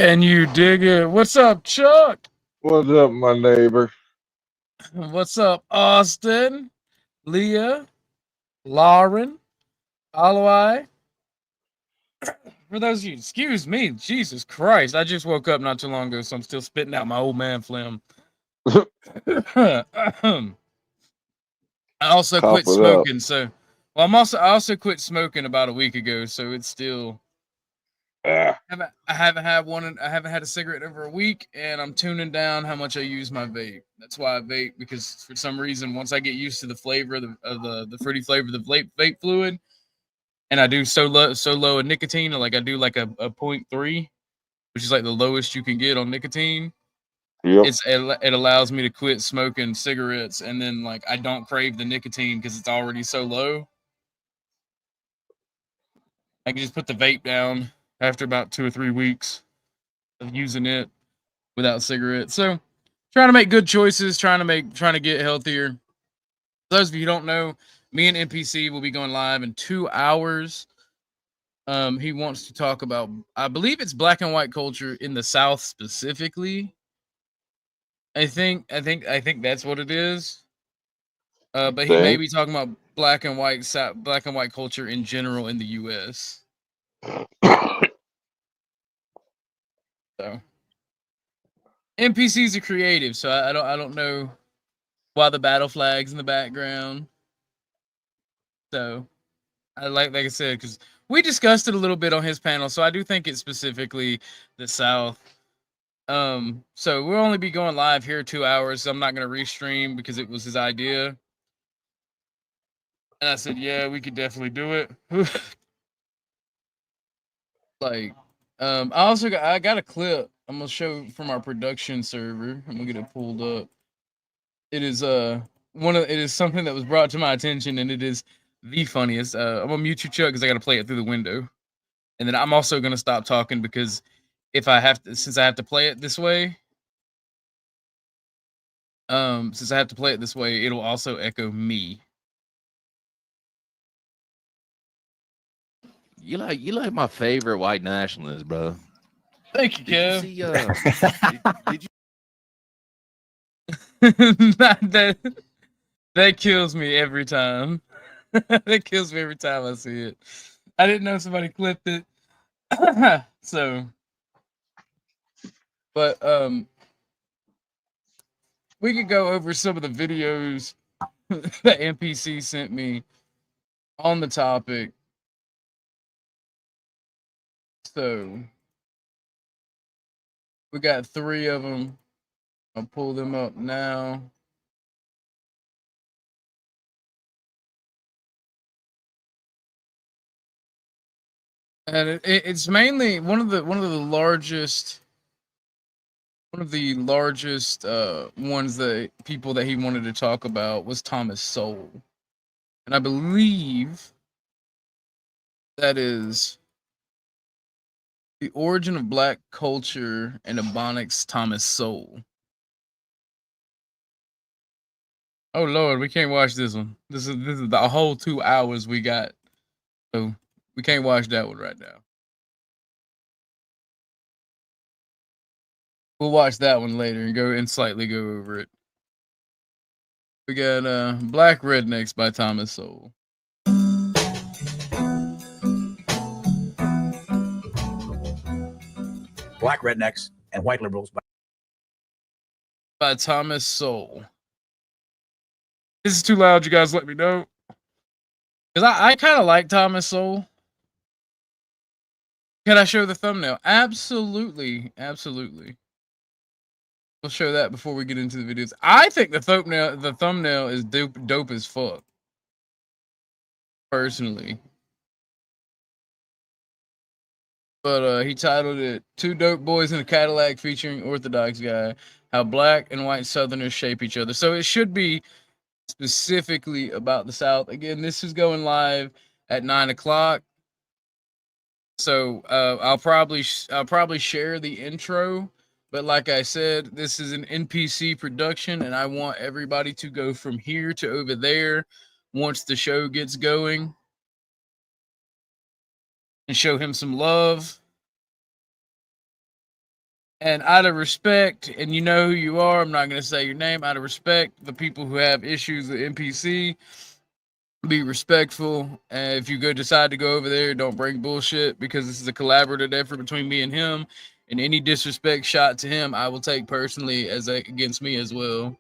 Can you dig it? What's up, Chuck? What's up, my neighbor? What's up, Austin? Leah? Lauren? Aloi? For those of you, excuse me, Jesus Christ. I just woke up not too long ago, so I'm still spitting out my old man phlegm. I also Cough quit it up. smoking, so I also quit smoking about a week ago, so it's still Ah, I haven't had one. I haven't had a cigarette in over a week, and I'm tuning down how much I use my vape. That's why I vape, because for some reason, once I get used to the flavor of the fruity flavor of the vape fluid, and I do so low a nicotine, like I do like a 0.3, which is like the lowest you can get on nicotine. yep. It allows me to quit smoking cigarettes, and then like I don't crave the nicotine because it's already so low. I can just put the vape down after about 2 or 3 weeks of using it without cigarettes. So trying to make good choices, trying to get healthier. For those of you who don't know, me and NPC will be going live in 2 hours. He wants to talk about, I believe it's black and white culture in the South specifically. I think that's what it is. But he may Think. be talking about black and white culture in general in the U.S. So NPCs are creative, so I don't know why the battle flags in the background. So I like I said, because we discussed it a little bit on his panel, so I do think it's specifically the South. So we'll only be going live here 2 hours. So I'm not gonna restream because it was his idea. And I said, yeah, we could definitely do it. Like, I got a clip I'm gonna show from our production server. I'm gonna get it pulled up. It is it is something that was brought to my attention, and it is the funniest. I'm gonna mute you, Chuck, because I gotta play it through the window. And then I'm also gonna stop talking because if I have to, since I have to play it this way, it'll also echo me. You like my favorite white nationalist, bro. Thank you, Did you Kev. see? Did you? that kills me every time. That kills me every time I see it. I didn't know somebody clipped it. So, but we could go over some of the videos that NPC sent me on the topic. So we got 3 of them. I'll pull them up now. And it's mainly one of the largest ones that people that he wanted to talk about was Thomas Sowell. And I believe that is The Origin of Black Culture and Ebonics, Thomas Sowell. Oh Lord, we can't watch this one. This is the whole 2 hours we got. So we can't watch that one right now. We'll watch that one later and slightly go over it. We got Black Rednecks by Thomas Sowell. Black Rednecks and White Liberals by Thomas Sowell. This is too loud, you guys let me know. Because I kind of like Thomas Sowell. Can I show the thumbnail? Absolutely. Absolutely. We'll show that before we get into the videos. I think the thumbnail is dope as fuck. Personally. But he titled it "Two Dope Boys in a Cadillac featuring Orthodox Guy, How Black and White Southerners Shape Each Other." So it should be specifically about the South. Again, this is going live at 9 o'clock. So I'll probably share the intro. But like I said, this is an NPC production, and I want everybody to go from here to over there once the show gets going and show him some love. And out of respect, and you know who you are, I'm not going to say your name. Out of respect, the people who have issues with NPC, be respectful. And if you decide to go over there, don't bring bullshit, because this is a collaborative effort between me and him. And any disrespect shot to him, I will take personally as against me as well.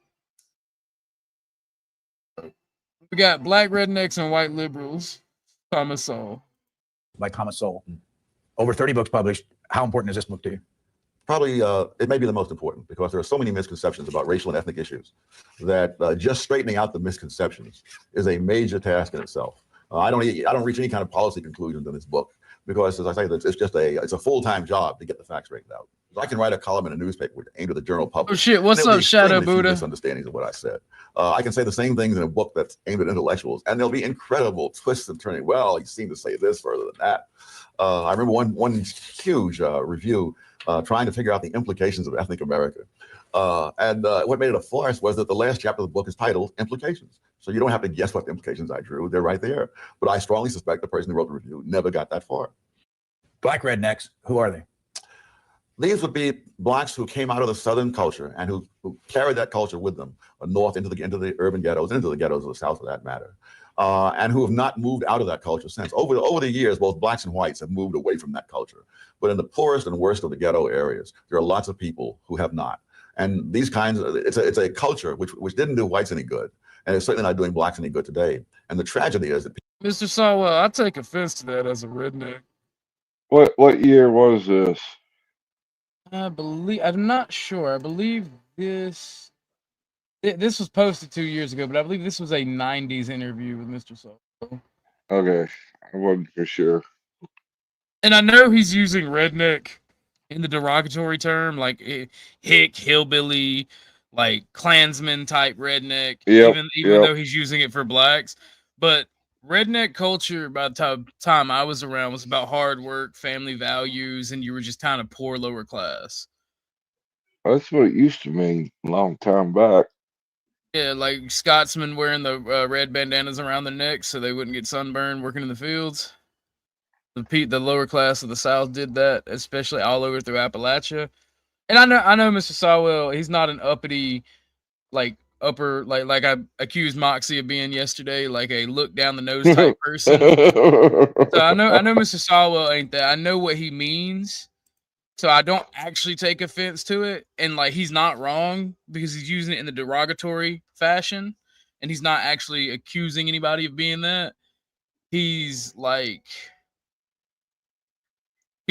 We got black rednecks and white liberals. Thomas Sowell. By Thomas Sowell. Over 30 books published. How important is this book to you? Probably, it may be the most important, because there are so many misconceptions about racial and ethnic issues that just straightening out the misconceptions is a major task in itself. I don't reach any kind of policy conclusions in this book, because, as I say, it's a full-time job to get the facts straightened out. I can write a column in a newspaper aimed at the general public. Oh shit! What's up, Shadow Buddha? Misunderstandings of what I said. I can say the same things in a book that's aimed at intellectuals, and there'll be incredible twists and turning. Well, you seem to say this further than that. I remember one huge review trying to figure out the implications of ethnic America. And what made it a farce was that the last chapter of the book is titled Implications. So you don't have to guess what the implications I drew. They're right there. But I strongly suspect the person who wrote the review never got that far. Black rednecks, who are they? These would be blacks who came out of the Southern culture and who carried that culture with them north into the urban ghettos, into the ghettos of the South for that matter, and who have not moved out of that culture since. Over the years, both blacks and whites have moved away from that culture. But in the poorest and worst of the ghetto areas, there are lots of people who have not. And these kinds of, it's a culture which didn't do whites any good, and it's certainly not doing blacks any good today. And the tragedy is that Mr. Sowell, I take offense to that as a redneck. What year was this? I'm not sure. I believe this was posted 2 years ago, but I believe this was a 90s interview with Mr. Sowell. Okay, I wasn't for sure. And I know he's using redneck in the derogatory term, like hick, hillbilly, like Klansman type redneck, even though he's using it for blacks. But redneck culture, by the time I was around, was about hard work, family values, and you were just kind of poor lower class. That's what it used to mean a long time back. Yeah, like Scotsmen wearing the red bandanas around their necks so they wouldn't get sunburned working in the fields. The lower class of the South did that, especially all over through Appalachia. And I know Mr. Sowell, he's not an uppity, like I accused Moxie of being yesterday, like a look down the nose type person. So I know Mr. Sowell ain't that. I know what he means. So I don't actually take offense to it. And like he's not wrong because he's using it in the derogatory fashion. And he's not actually accusing anybody of being that. He's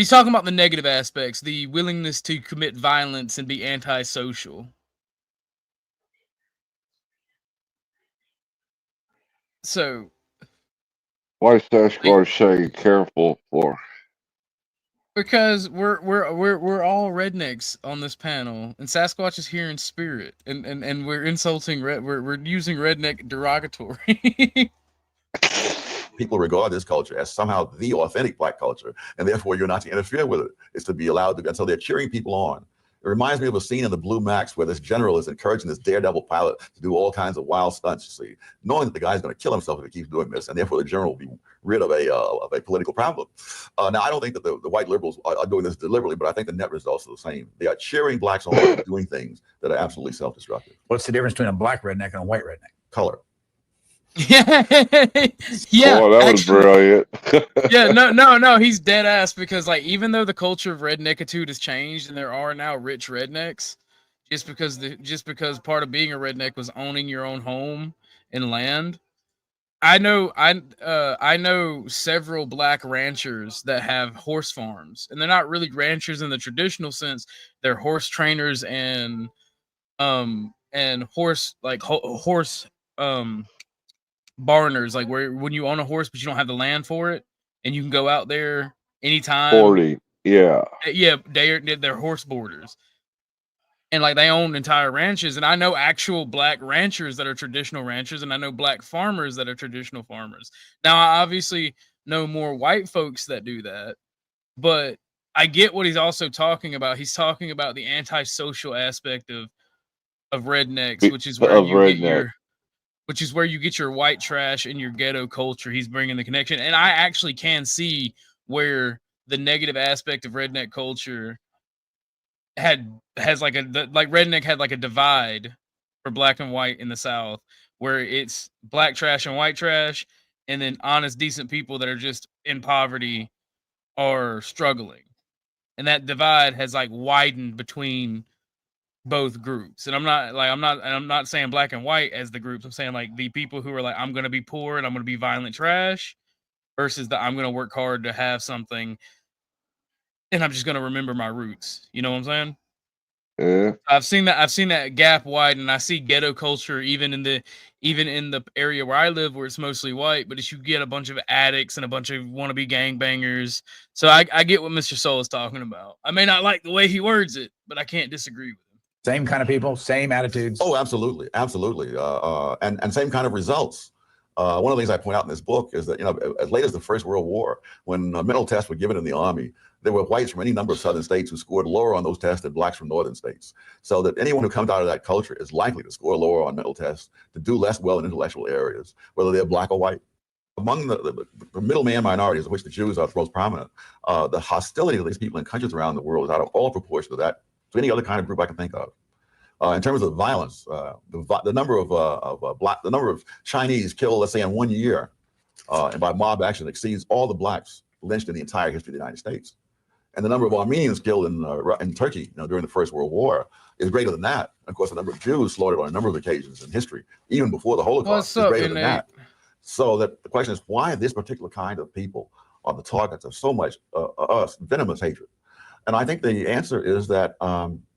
talking about the negative aspects, the willingness to commit violence and be antisocial. So, why is Sasquatch saying careful for? Because we're all rednecks on this panel, and Sasquatch is here in spirit, and we're insulting we're using redneck derogatory. people regard this culture as somehow the authentic black culture, and therefore you're not to interfere with it. It's to be allowed to, and so they're cheering people on. It reminds me of a scene in the Blue Max where this general is encouraging this daredevil pilot to do all kinds of wild stunts, you see, knowing that the guy's going to kill himself if he keeps doing this, and therefore the general will be rid of a political problem. Now, I don't think that the white liberals are doing this deliberately, but I think the net results are the same. They are cheering blacks on doing things that are absolutely self-destructive. What's the difference between a black redneck and a white redneck? Color. Yeah, Oh, that was brilliant. Yeah, no, he's dead ass, because like even though the culture of redneckitude has changed and there are now rich rednecks, just because part of being a redneck was owning your own home and land. I know several black ranchers that have horse farms, and they're not really ranchers in the traditional sense. They're horse trainers and horse barners, like where when you own a horse but you don't have the land for it and you can go out there anytime. 40, yeah, they're horse boarders, and like they own entire ranches. And I know actual black ranchers that are traditional ranchers, and I know black farmers that are traditional farmers. Now I obviously know more white folks that do that, but I get what he's also talking about. He's talking about the antisocial aspect of rednecks, which is where you get your white trash and your ghetto culture. He's bringing the connection. And I actually can see where the negative aspect of redneck culture has like like redneck had like a divide for black and white in the South, where it's black trash and white trash, and then honest, decent people that are just in poverty are struggling, and that divide has like widened between both groups. And I'm not saying black and white as the groups. I'm saying like the people who are like, I'm gonna be poor and I'm gonna be violent trash, versus the I'm gonna work hard to have something, and I'm just gonna remember my roots. You know what I'm saying? Yeah. I've seen that gap widen, and I see ghetto culture even in the area where I live, where it's mostly white, but as you get a bunch of addicts and a bunch of wannabe gangbangers. So I get what Mr. Soul is talking about. I may not like the way he words it, but I can't disagree with him. Same kind of people, same attitudes. Oh, absolutely, absolutely, and same kind of results. One of the things I point out in this book is that, you know, as late as the First World War, when mental tests were given in the Army, there were whites from any number of southern states who scored lower on those tests than blacks from northern states. So that anyone who comes out of that culture is likely to score lower on mental tests, to do less well in intellectual areas, whether they're black or white. Among the middleman minorities, of which the Jews are the most prominent, the hostility of these people in countries around the world is out of all proportion to that, to any other kind of group I can think of. In terms of violence, the number of Chinese killed, let's say, in 1 year, and by mob action, exceeds all the blacks lynched in the entire history of the United States. And the number of Armenians killed in Turkey, you know, during the First World War is greater than that. Of course, the number of Jews slaughtered on a number of occasions in history, even before the Holocaust, is greater than that. So that the question is, why this particular kind of people are the targets of so much venomous hatred? And I think the answer is that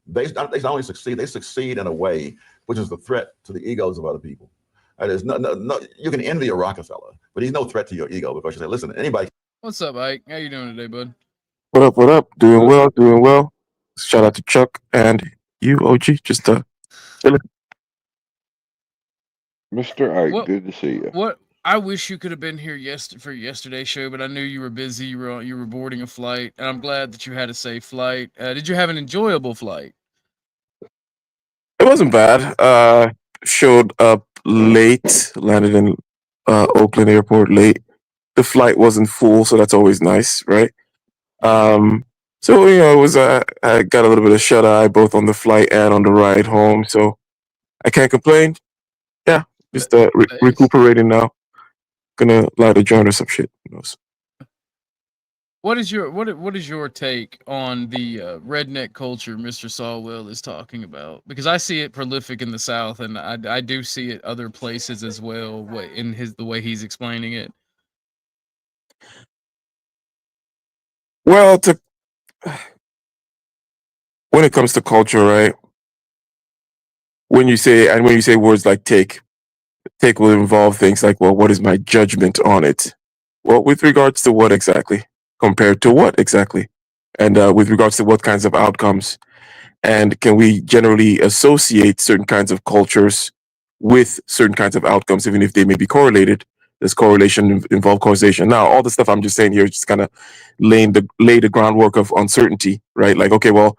they not only succeed, they succeed in a way which is the threat to the egos of other people. That is, no, you can envy a Rockefeller, but he's no threat to your ego, because you say, listen, anybody. What's up, Ike? How you doing today, bud? What up? What up? Doing well, doing well. Shout out to Chuck and you, OG. Just chilling. Mr. Ike, What- good to see you. What I wish you could have been here for yesterday's show, but I knew you were busy. You were boarding a flight, and I'm glad that you had a safe flight. Did you have an enjoyable flight? It wasn't bad. Showed up late, landed in Oakland Airport late. The flight wasn't full, so that's always nice, right? So you know, it was I got a little bit of shut eye both on the flight and on the ride home, so I can't complain. Yeah, just recuperating now. Gonna light a joint or some shit. Who knows? What is your take on the redneck culture Mr. Sawwell is talking about? Because I see it prolific in the South, and I do see it other places as well. In the way he's explaining it. Well, when it comes to culture, right? When you say words like take will involve things like, well, what is my judgment on it? Well, with regards to what exactly? Compared to what exactly? And with regards to what kinds of outcomes? And can we generally associate certain kinds of cultures with certain kinds of outcomes, even if they may be correlated? Does correlation involve causation? Now, all the stuff I'm just saying here is just kind of lay the groundwork of uncertainty, right? Like, okay, well,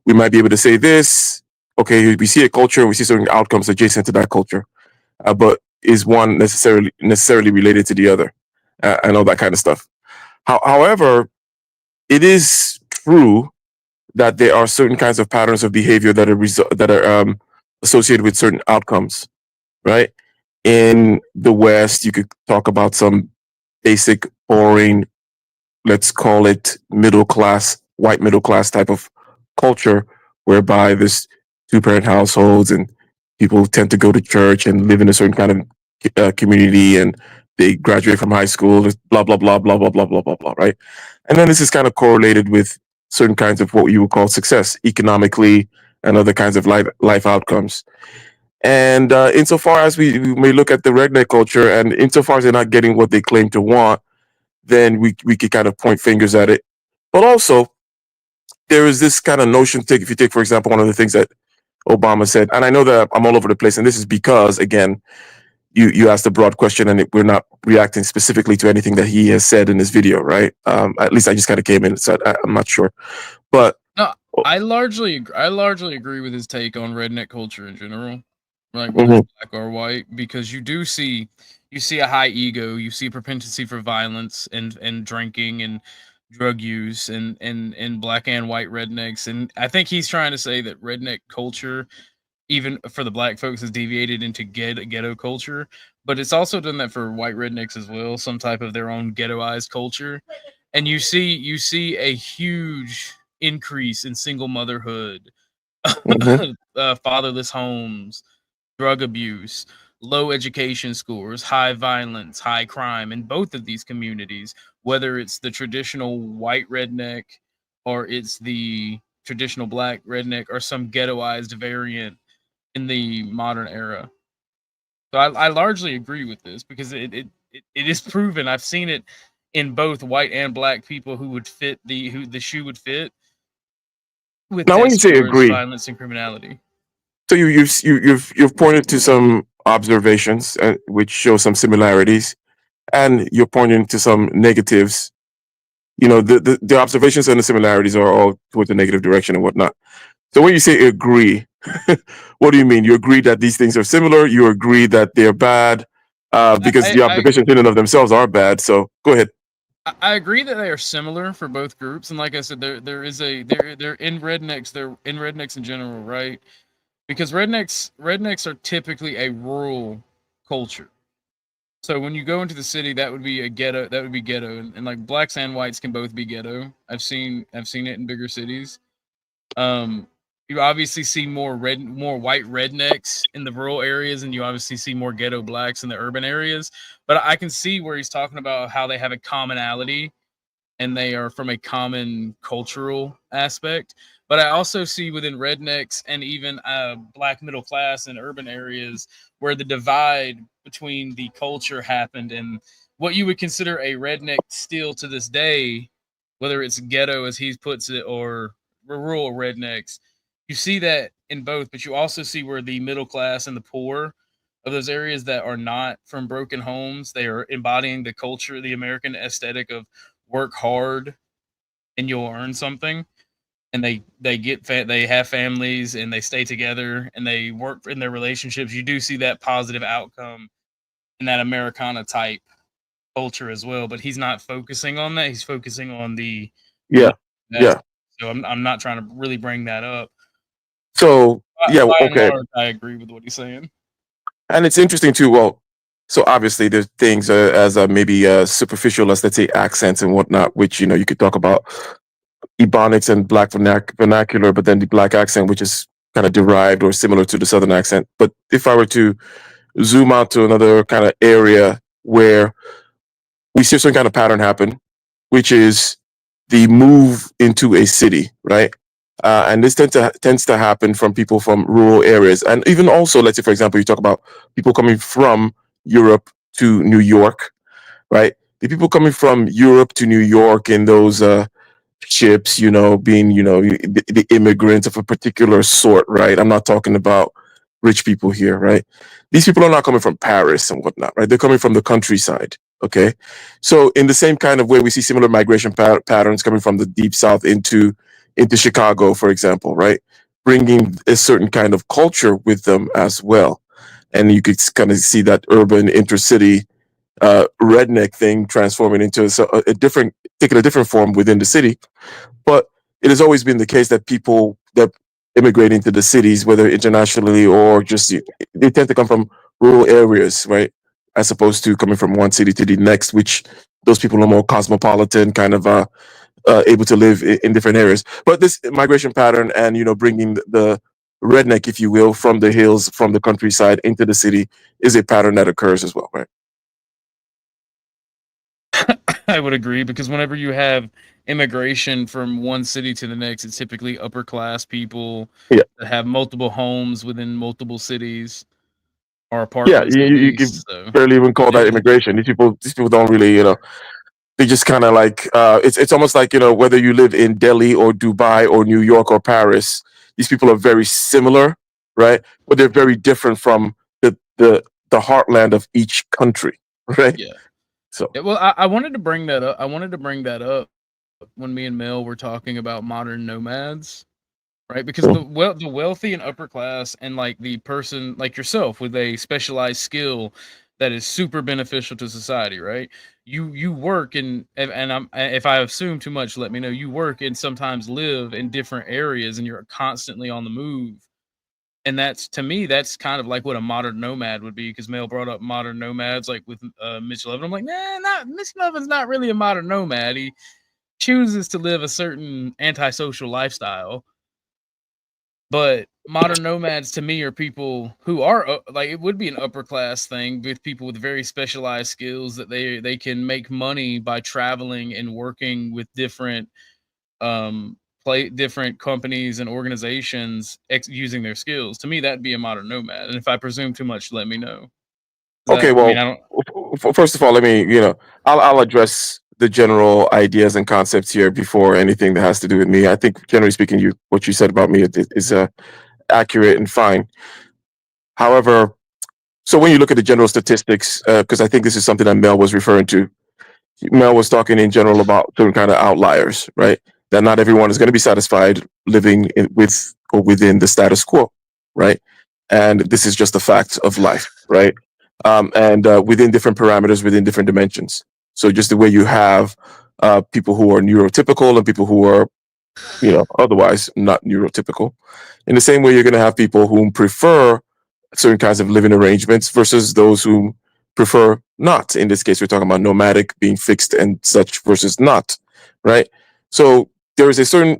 we might be able to say this. Okay, we see a culture and we see certain outcomes adjacent to that culture, but is one necessarily related to the other, and all that kind of stuff. However, it is true that there are certain kinds of patterns of behavior that are associated with certain outcomes, right? In the West, you could talk about some basic, boring, let's call it white middle class type of culture, whereby there's two-parent households and people tend to go to church and live in a certain kind of community, and they graduate from high school, blah, blah, blah, blah, blah, blah, blah, blah, blah, right? And then this is kind of correlated with certain kinds of what you would call success economically and other kinds of life outcomes. And insofar as we may look at the redneck culture, and insofar as they're not getting what they claim to want, then we could kind of point fingers at it. But also, there is this kind of notion, if you take, for example, one of the things that Obama said, and I know that I'm all over the place, and this is because, again, you asked a broad question, and we're not reacting specifically to anything that he has said in this video, right? At least I just kind of came in, so I'm not sure. But no, I largely agree with his take on redneck culture in general, like whether it's black or white, because you see a high ego, you see a propensity for violence and drinking and drug use and black and white rednecks. And I think he's trying to say that redneck culture, even for the black folks, has deviated into ghetto culture, but it's also done that for white rednecks as well, some type of their own ghettoized culture. And you see a huge increase in single motherhood, Mhm. fatherless homes, drug abuse, low education scores, high violence, high crime in both of these communities, whether it's the traditional white redneck or it's the traditional black redneck or some ghettoized variant in the modern era. So I largely agree with this because it is proven. I've seen it in both white and black people who would fit who the shoe would fit with Now, when test you say scores, agree, violence, and criminality. so you've pointed to some observations which show some similarities, and you're pointing to some negatives. You know, the observations and the similarities are all towards the negative direction and whatnot. So when you say agree, what do you mean? You agree that these things are similar. You agree that they're bad, because the I observations in and of themselves are bad. So go ahead. I agree that they are similar for both groups, and like I said, there is a they're in rednecks. They're in rednecks in general, right? Because rednecks are typically a rural culture. So when you go into the city, that would be a ghetto. That would be ghetto, and like blacks and whites can both be ghetto. I've seen it in bigger cities. Um, you obviously see more white rednecks in the rural areas, and you obviously see more ghetto blacks in the urban areas. But I can see where he's talking about how they have a commonality and they are from a common cultural aspect. But I also see within rednecks and even black middle class in urban areas where the divide between the culture happened and what you would consider a redneck still to this day, whether it's ghetto as he puts it or rural rednecks, you see that in both. But you also see where the middle class and the poor of those areas that are not from broken homes, they are embodying the culture, the American aesthetic of work hard and you'll earn something, and they have families and they stay together and they work in their relationships. You do see that positive outcome in that Americana type culture as well, but he's not focusing on that. He's focusing on the Yeah, best. yeah. So I'm not trying to really bring that up. So yeah, By and okay. large, I agree with what he's saying. And it's interesting too. Well, so obviously there's things as maybe superficial as, let's say, accents and whatnot, which you could talk about Ebonics and black vernacular, but then the black accent, which is kind of derived or similar to the southern accent. But if I were to zoom out to another kind of area where we see some kind of pattern happen, which is the move into a city, right? And this tends to happen from people from rural areas. And even also, let's say, for example, you talk about people coming from Europe to New York, right? The people coming from Europe to New York in those ships, being, the immigrants of a particular sort, right? I'm not talking about rich people here, right? These people are not coming from Paris and whatnot, right? They're coming from the countryside, okay? So in the same kind of way, we see similar migration patterns coming from the deep south into Chicago, for example, right? Bringing a certain kind of culture with them as well. And you could kind of see that urban intercity redneck thing transforming into a different, taking a different form within the city. But it has always been the case that people that immigrate into the cities, whether internationally or just, they tend to come from rural areas, right? As opposed to coming from one city to the next, which those people are more cosmopolitan, kind of able to live in different areas. But this migration pattern and bringing the redneck, if you will, from the hills, from the countryside into the city is a pattern that occurs as well, right? I would agree because whenever you have immigration from one city to the next, it's typically upper class people Yeah. that have multiple homes within multiple cities or Yeah, apartments at you can least. So barely even call that it, immigration. These people don't really, they just kind of like, it's almost like, whether you live in Delhi or Dubai or New York or Paris, these people are very similar, right? But they're very different from the heartland of each country, right? yeah. So Yeah, well, I wanted to bring that up. I wanted to bring that up when me and Mel were talking about modern nomads, right? Because the wealthy and upper class and like the person like yourself with a specialized skill that is super beneficial to society, right? You work and if I assume too much, let me know. You work and sometimes live in different areas, and you're constantly on the move. And that's, to me, that's kind of like what a modern nomad would be. Because Mel brought up modern nomads, like with Mitch Levin. I'm like, nah, not Mitch Levin's not really a modern nomad. He chooses to live a certain antisocial lifestyle. But modern nomads to me are people who are like, it would be an upper class thing with people with very specialized skills that they can make money by traveling and working with different different companies and organizations using their skills. To me, that'd be a modern nomad. And if I presume too much, let me know. Okay, I well, mean, I don't. first of all, let me, I'll address the general ideas and concepts here before anything that has to do with me. I think, generally speaking, what you said about me is accurate and fine. However, so when you look at the general statistics, because I think this is something that Mel was referring to, Mel was talking in general about certain kind of outliers, right? That not everyone is going to be satisfied living with or within the status quo, right? And this is just a fact of life, right? And within different parameters, within different dimensions. So just the way you have people who are neurotypical and people who are, otherwise not neurotypical. In the same way, you're going to have people who prefer certain kinds of living arrangements versus those who prefer not. In this case, we're talking about nomadic, being fixed and such versus not, right? So there is a certain.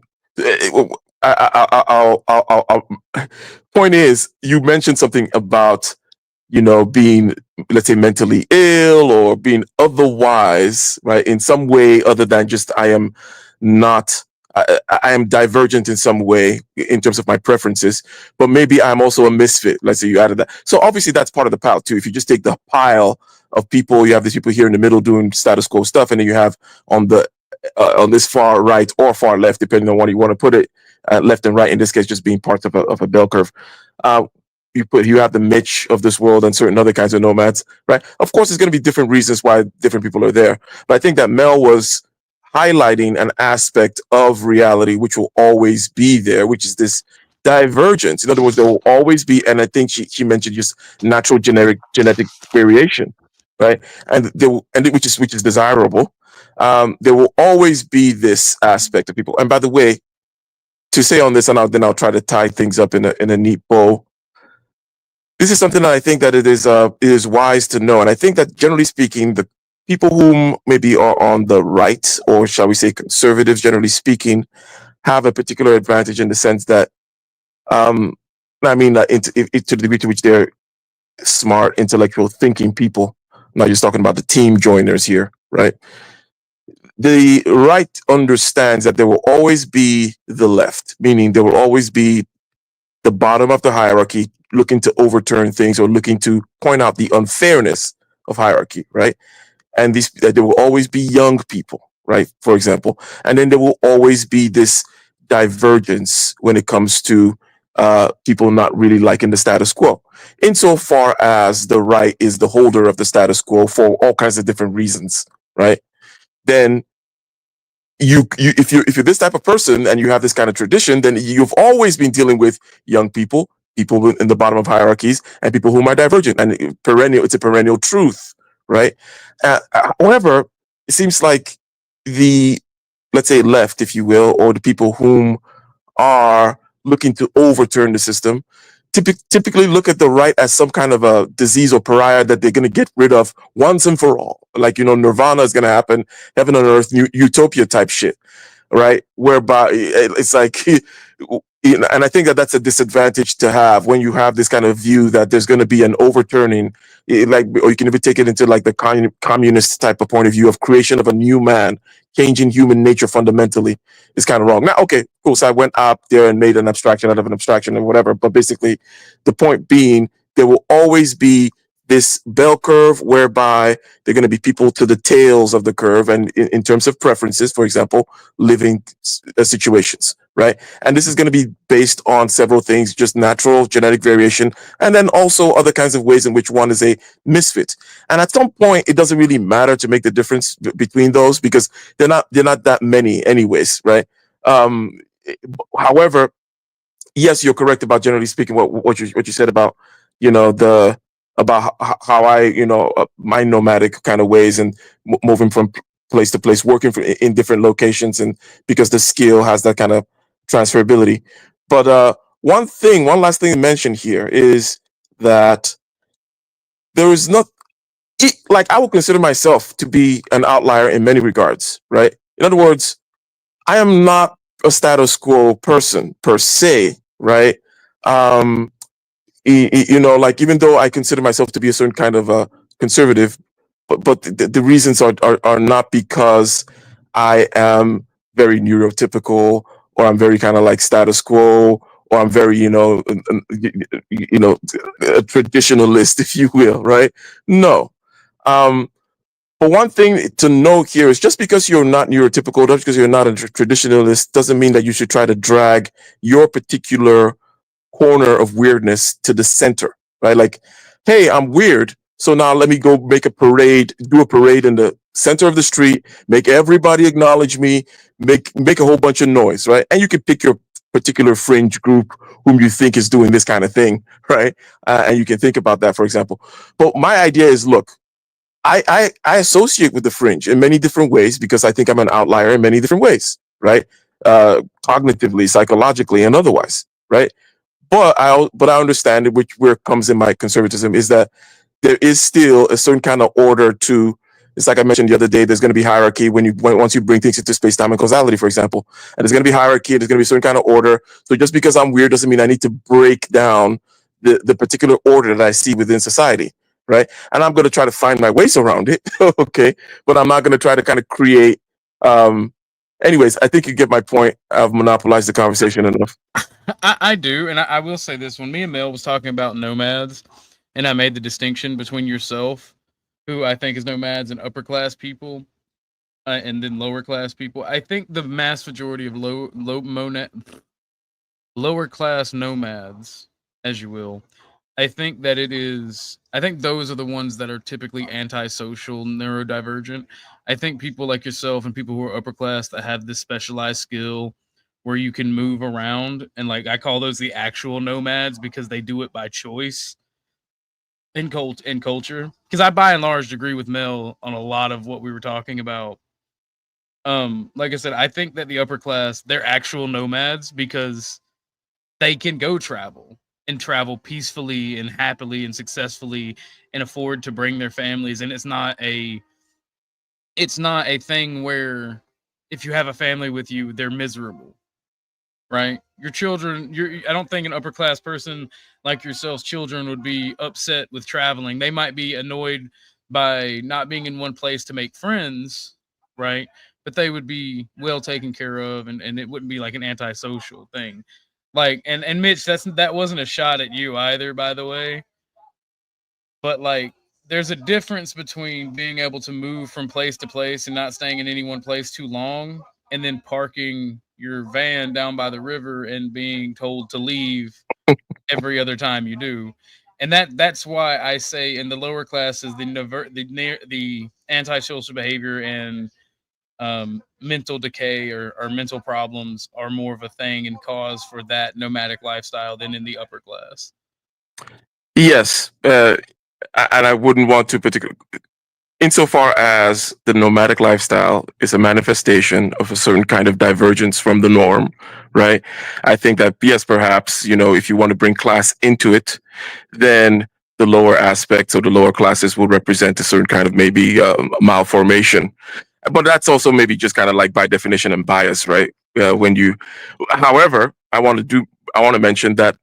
Point is, you mentioned something about being, let's say, mentally ill or being otherwise, right, in some way other than just I am not. I am divergent in some way in terms of my preferences, but maybe I'm also a misfit. Let's say you added that. So obviously that's part of the pile too. If you just take the pile of people, you have these people here in the middle doing status quo stuff, and then you have on the on this far right or far left, depending on what you want to put it, left and right. In this case, just being parts of a bell curve. You have the Mitch of this world and certain other kinds of nomads, right? Of course, there's going to be different reasons why different people are there, but I think that Mel was highlighting an aspect of reality which will always be there, which is this divergence. In other words, there will always be, and I think she mentioned just natural genetic variation, right? And which is desirable. There will always be this aspect of people. And by the way, to say on this, and then I'll try to tie things up in a neat bow. This is something that I think that it is wise to know, and I think that generally speaking, the people whom maybe are on the right, or shall we say conservatives, generally speaking, have a particular advantage in the sense that, to the degree to which they're smart, intellectual, thinking people. I'm not just talking about the team joiners here, right? The right understands that there will always be the left, meaning there will always be the bottom of the hierarchy looking to overturn things or looking to point out the unfairness of hierarchy, right? And there will always be young people, right? For example, and then there will always be this divergence when it comes to people not really liking the status quo, insofar as the right is the holder of the status quo for all kinds of different reasons, right? Then if you're this type of person and you have this kind of tradition, then you've always been dealing with young people in the bottom of hierarchies, and people whom are divergent, and it's a perennial truth, right? However, it seems like let's say left, if you will, or the people whom are looking to overturn the system, typically look at the right as some kind of a disease or pariah that they're going to get rid of once and for all. Like, nirvana is going to happen, heaven on earth, utopia type shit, right? Whereby it's like, and I think that that's a disadvantage to have when you have this kind of view that there's going to be an overturning, or you can even take it into like the communist type of point of view of creation of a new man, changing human nature fundamentally is kind of wrong. Now, okay, cool. So I went up there and made an abstraction out of an abstraction and whatever. But basically, the point being, there will always be this bell curve whereby there are going to be people to the tails of the curve, and in terms of preferences, for example, living situations, right? And this is going to be based on several things, just natural genetic variation, and then also other kinds of ways in which one is a misfit. And at some point, it doesn't really matter to make the difference between those, because they're not that many anyways, right? However, yes, you're correct about, generally speaking, what you said about, the about how I, my nomadic kind of ways and moving from place to place, working in different locations, and because the skill has that kind of transferability. But one last thing to mention here is that there is not, like, I would consider myself to be an outlier in many regards, right? In other words, I am not a status quo person per se, right? Like, even though I consider myself to be a certain kind of a conservative, but the reasons are not because I am very neurotypical, or I'm very kind of like status quo, or I'm very, a traditionalist, if you will, right? No. But one thing to note here is, just because you're not neurotypical, just because you're not a traditionalist, doesn't mean that you should try to drag your particular corner of weirdness to the center, right? Like, hey, I'm weird, so now let me go make a parade, do a parade in the center of the street, make everybody acknowledge me, make a whole bunch of noise, right? And you can pick your particular fringe group whom you think is doing this kind of thing, right? And you can think about that, for example. But my idea is, look, I associate with the fringe in many different ways because I think I'm an outlier in many different ways, right? Cognitively, psychologically, and otherwise, right? But I understand it, which where comes in my conservatism, is that there is still a certain kind of order to. It's like I mentioned the other day. There's going to be hierarchy once you bring things into space, time, and causality, for example. And there's going to be hierarchy. There's going to be a certain kind of order. So just because I'm weird doesn't mean I need to break down the particular order that I see within society, right? And I'm going to try to find my ways around it, okay? But I'm not going to try to kind of create. Anyways, I think you get my point. I've monopolized the conversation enough. I do, and I will say this: when me and Mel was talking about nomads, and I made the distinction between yourself, who I think is nomads, and upper class people, and then lower class people. I think the mass majority of lower class nomads, as you will, I think that it is. I think those are the ones that are typically antisocial, neurodivergent. I think people like yourself and people who are upper class that have this specialized skill where you can move around, and like I call those the actual nomads because they do it by choice in culture. Because I by and large agree with Mel on a lot of what we were talking about. Like I said, I think that the upper class, they're actual nomads because they can go travel and travel peacefully and happily and successfully and afford to bring their families. And it's not a thing where if you have a family with you, they're miserable, right? Your children, I don't think an upper class person like yourselves, children would be upset with traveling. They might be annoyed by not being in one place to make friends, right? But they would be well taken care of, and it wouldn't be like an antisocial thing. Like, and Mitch, that wasn't a shot at you either, by the way. But like, there's a difference between being able to move from place to place and not staying in any one place too long, and then parking your van down by the river and being told to leave every other time you do. And that's why I say in the lower classes, the antisocial behavior and mental decay or mental problems are more of a thing and cause for that nomadic lifestyle than in the upper class. Yes, and I wouldn't want to particularly, insofar as the nomadic lifestyle is a manifestation of a certain kind of divergence from the norm, right? I think that, yes, perhaps, if you want to bring class into it, then the lower aspects or the lower classes will represent a certain kind of maybe malformation. But that's also maybe just kind of like by definition and bias, right? However, I want to mention that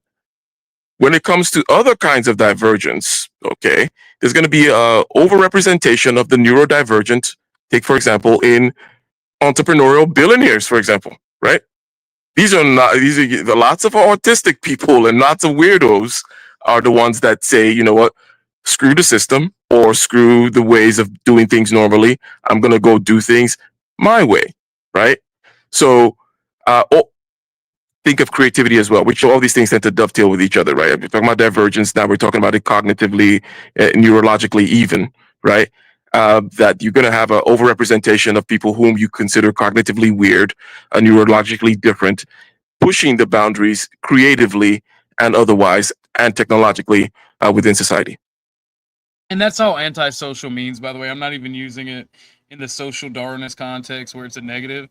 when it comes to other kinds of divergence, okay, there's going to be a overrepresentation of the neurodivergent. Take, for example, in entrepreneurial billionaires, for example, right? These are lots of autistic people and lots of weirdos are the ones that say, you know what, screw the system or screw the ways of doing things normally. I'm going to go do things my way, right? So, think of creativity as well, which all these things tend to dovetail with each other, right? We're talking about divergence. Now we're talking about it cognitively, neurologically even, right? That you're going to have an overrepresentation of people whom you consider cognitively weird, neurologically different, pushing the boundaries creatively and otherwise and technologically within society. And that's all antisocial means, by the way. I'm not even using it in the social Darwinist context where it's a negative.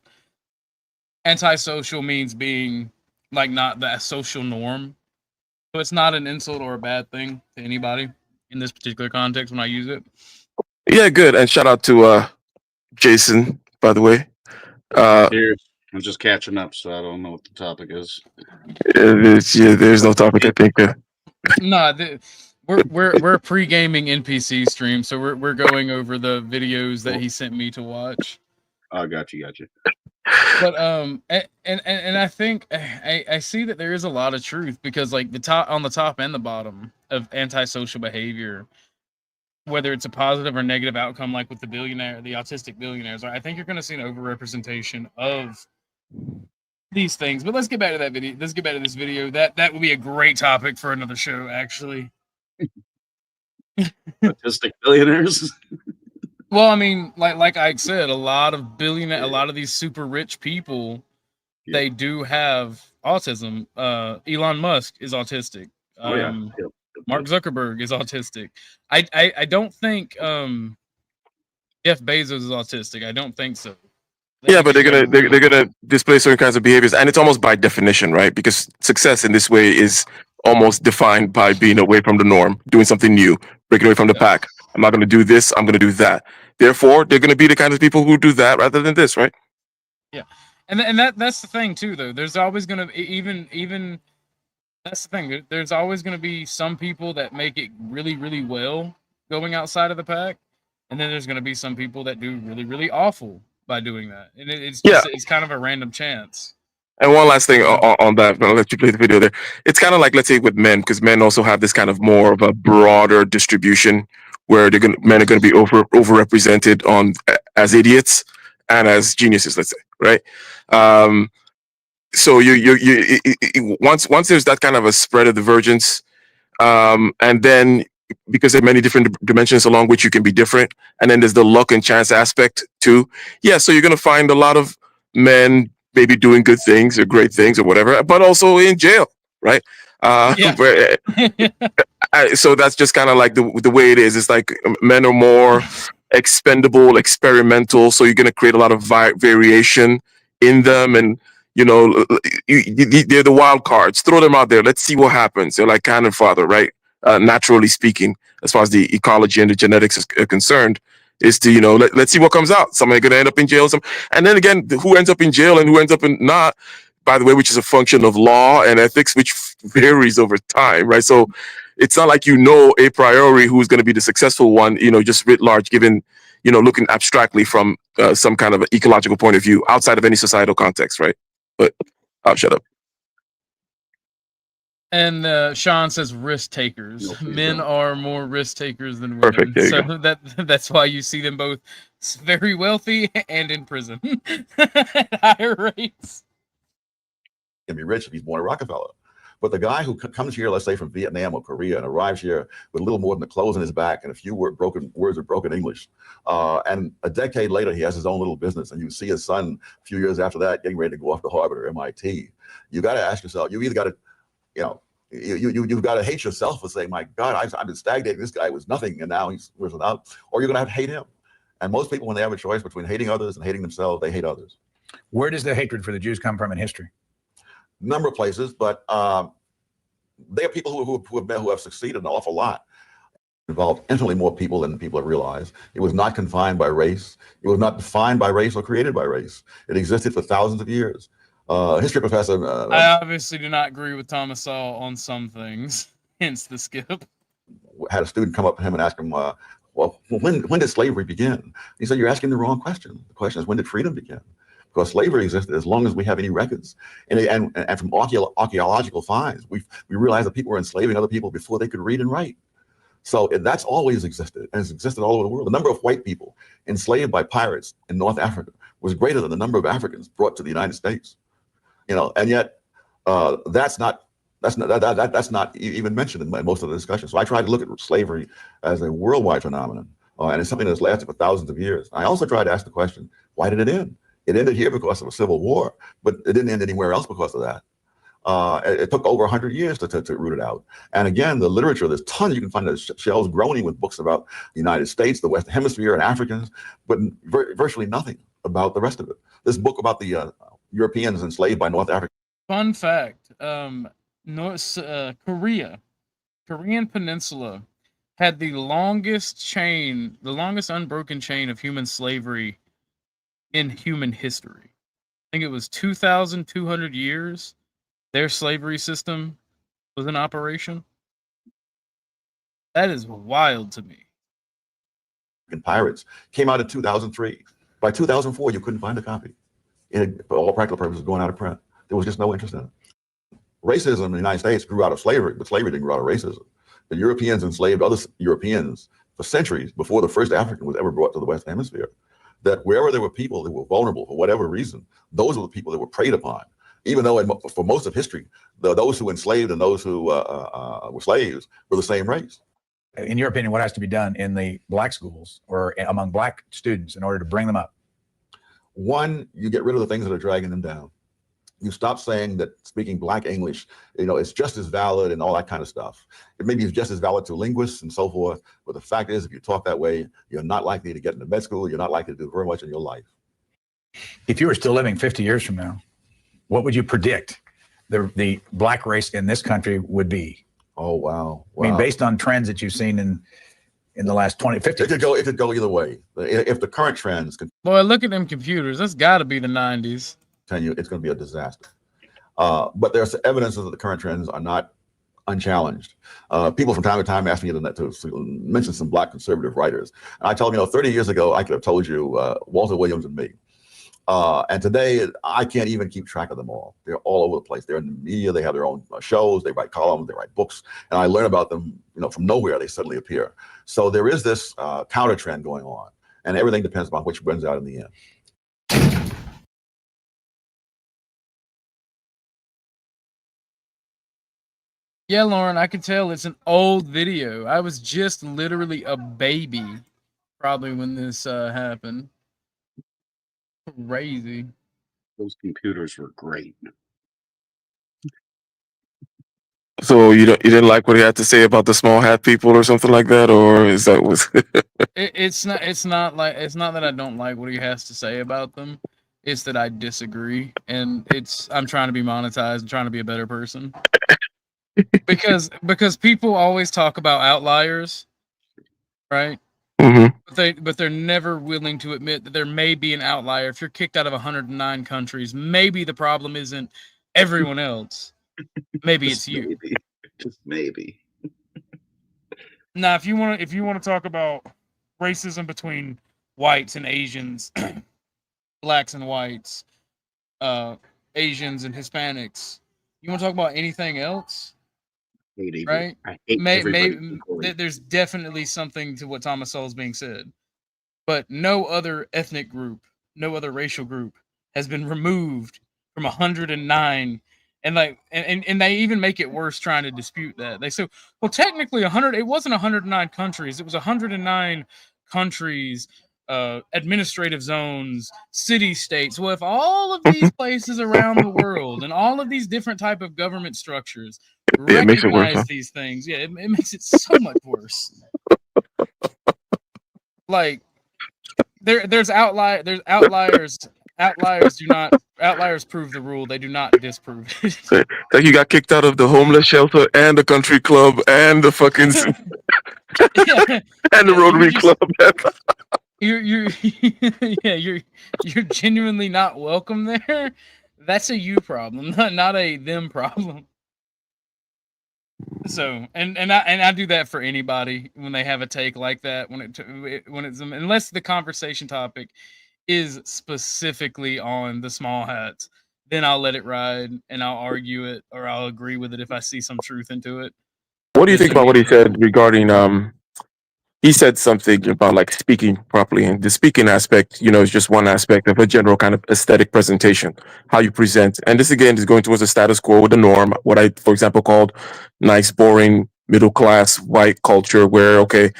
Antisocial means being like not the social norm. So it's not an insult or a bad thing to anybody in this particular context when I use it. Yeah, good. And shout out to Jason, by the way. Here, I'm just catching up, so I don't know what the topic is. There's no topic, I think. No, we're a pre-gaming NPC stream, so we're going over the videos that he sent me to watch. Oh, got you. But and I think I see that there is a lot of truth because like on the top and the bottom of antisocial behavior, whether it's a positive or negative outcome, like with the autistic billionaires, I think you're going to see an overrepresentation of these things. But let's get back to that video. Let's get back to this video. That would be a great topic for another show, actually. Autistic billionaires. Well, I mean, like I said, a lot of these super rich people, they do have autism. Elon Musk is autistic. Mark Zuckerberg is autistic. I don't think Jeff Bezos is autistic. I don't think so. Yeah, but they're gonna display certain kinds of behaviors, and it's almost by definition, right? Because success in this way is almost defined by being away from the norm, doing something new, breaking away from the pack. I'm not going to do this. I'm going to do that. Therefore, they're going to be the kind of people who do that rather than this, right? Yeah, and that's the thing too, though. There's always going to even that's the thing. There's always going to be some people that make it really, really well going outside of the pack, and then there's going to be some people that do really, really awful by doing that, and it's kind of a random chance. And one last thing on that, I'll let you play the video there. It's kind of like, let's say, with men, because men also have this kind of more of a broader distribution where men are going to be overrepresented on as idiots and as geniuses, let's say, right? So once there's that kind of a spread of divergence, and then because there are many different dimensions along which you can be different, and then there's the luck and chance aspect too. Yeah, so you're going to find a lot of men maybe doing good things or great things or whatever, but also in jail, right? So that's just kind of like the way it is. It's like men are more expendable, experimental, so you're going to create a lot of variation in them, and they're the wild cards. Throw them out there. Let's see what happens. They're like cannon fodder, right? Naturally speaking, as far as the ecology and the genetics is concerned, is to, let's see what comes out. Somebody going to end up in jail. And then again, who ends up in jail and who ends up in not, by the way, which is a function of law and ethics, which varies over time, right? So it's not like a priori who's going to be the successful one, just writ large, given, looking abstractly from some kind of ecological point of view outside of any societal context, right? But I'll shut up. And Sean says risk takers. Men are more risk takers than women. Perfect. So that's why you see them both very wealthy and in prison at higher rates. Can be rich if he's born a Rockefeller. But the guy who comes here, let's say from Vietnam or Korea, and arrives here with a little more than the clothes on his back and a few words of broken English, and a decade later he has his own little business, and you see his son a few years after that getting ready to go off to Harvard or MIT. You got to ask yourself, you either got to, you've got to hate yourself for saying, my God, I've been stagnating. This guy was nothing, and now he's risen up. Or you're going to have to hate him. And most people, when they have a choice between hating others and hating themselves, they hate others. Where does the hatred for the Jews come from in history? Number of places, but there are people who have succeeded an awful lot. Involved infinitely more people than people have realized. It was not confined by race. It was not defined by race or created by race. It existed for thousands of years. History professor. I obviously do not agree with Thomas Sowell on some things, hence the skip. Had a student come up to him and ask him, well, when did slavery begin? He said, you're asking the wrong question. The question is, when did freedom begin? Because slavery existed as long as we have any records. And from archaeological finds, we realize that people were enslaving other people before they could read and write. So that's always existed, and it's existed all over the world. The number of white people enslaved by pirates in North Africa was greater than the number of Africans brought to the United States. And yet that's not even mentioned in most of the discussion. So I try to look at slavery as a worldwide phenomenon, and it's something that's lasted for thousands of years. I also try to ask the question, why did it end? It ended here because of a civil war, but it didn't end anywhere else because of that. It took over 100 years to root it out. And again, the literature, there's tons. You can find the shelves groaning with books about the United States, the Western Hemisphere, and Africans, but virtually nothing about the rest of it. This book about the Europeans enslaved by North Africa. Fun fact: Korean Peninsula had the longest unbroken chain of human slavery in human history. I think it was 2,200 years. Their slavery system was in operation. That is wild to me. Pirates came out in 2003. By 2004, you couldn't find a copy. It had, for all practical purposes, going out of print. There was just no interest in it. Racism in the United States grew out of slavery, but slavery didn't grow out of racism. The Europeans enslaved other Europeans for centuries before the first African was ever brought to the Western Hemisphere. That wherever there were people that were vulnerable for whatever reason, those were the people that were preyed upon. Even though for most of history, those who enslaved and those who were slaves were the same race. In your opinion, what has to be done in the black schools or among black students in order to bring them up? One, you get rid of the things that are dragging them down. You stop saying that speaking black English, is just as valid and all that kind of stuff. It maybe is just as valid to linguists and so forth. But the fact is, if you talk that way, you're not likely to get into med school. You're not likely to do very much in your life. If you were still living 50 years from now, what would you predict the black race in this country would be? Oh, wow. I mean, based on trends that you've seen in the last 20, 50 years. It could go either way. If the current trends Boy, look at them computers. That's got to be the 90s. continue, it's going to be a disaster. But there's evidence that the current trends are not unchallenged. People from time to time ask me to mention some black conservative writers. And I tell them, 30 years ago, I could have told you Walter Williams and me. And today, I can't even keep track of them all. They're all over the place. They're in the media. They have their own shows. They write columns. They write books. And I learn about them, from nowhere. They suddenly appear. So there is this counter trend going on. And everything depends upon which wins out in the end. Yeah, Lauren, I can tell it's an old video. I was just literally a baby probably when this happened. Crazy. Those computers were great. So you didn't like what he had to say about the small hat people or something like that, or is that was? It's not that I don't like what he has to say about them. It's that I disagree, and I'm trying to be monetized and trying to be a better person. because people always talk about outliers, right? Mm-hmm. But they're never willing to admit that there may be an outlier. If you're kicked out of 109 countries, maybe the problem isn't everyone else. Maybe it's you. Just maybe. Now, if you want to talk about racism between whites and Asians, blacks and whites, Asians and Hispanics, you want to talk about anything else? Right? I hate everybody. There's definitely something to what Thomas Sowell's being said, but no other ethnic group, no other racial group has been removed from 109, and they even make it worse trying to dispute that. They say, well, technically 100. It wasn't 109 countries. It was 109 countries, administrative zones, city states. Well, if all of these places around the world and all of these different type of government structures recognize these things, it makes it so much worse. Like there's outliers. Outliers prove the rule. They do not disprove it. Like you got kicked out of the homeless shelter and the country club and the fucking and the Rotary Club. You're genuinely not welcome there. That's a you problem, not a them problem. So, and I do that for anybody when they have a take like that. When it's unless the conversation topic is specifically on the small hats, then I'll let it ride and I'll argue it or I'll agree with it if I see some truth into it. What do you think about what he said regarding he said something about like speaking properly, and the speaking aspect, is just one aspect of a general kind of aesthetic presentation, how you present. And this again is going towards the status quo with the norm, what I, for example, called nice, boring, middle class white culture, where, okay,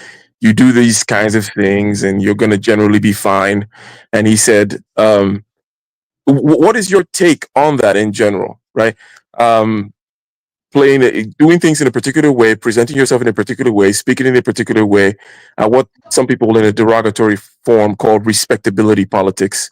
you do these kinds of things and you're going to generally be fine. And he said, what is your take on that in general, right? playing it, doing things in a particular way, presenting yourself in a particular way, speaking in a particular way, what some people in a derogatory form call respectability politics.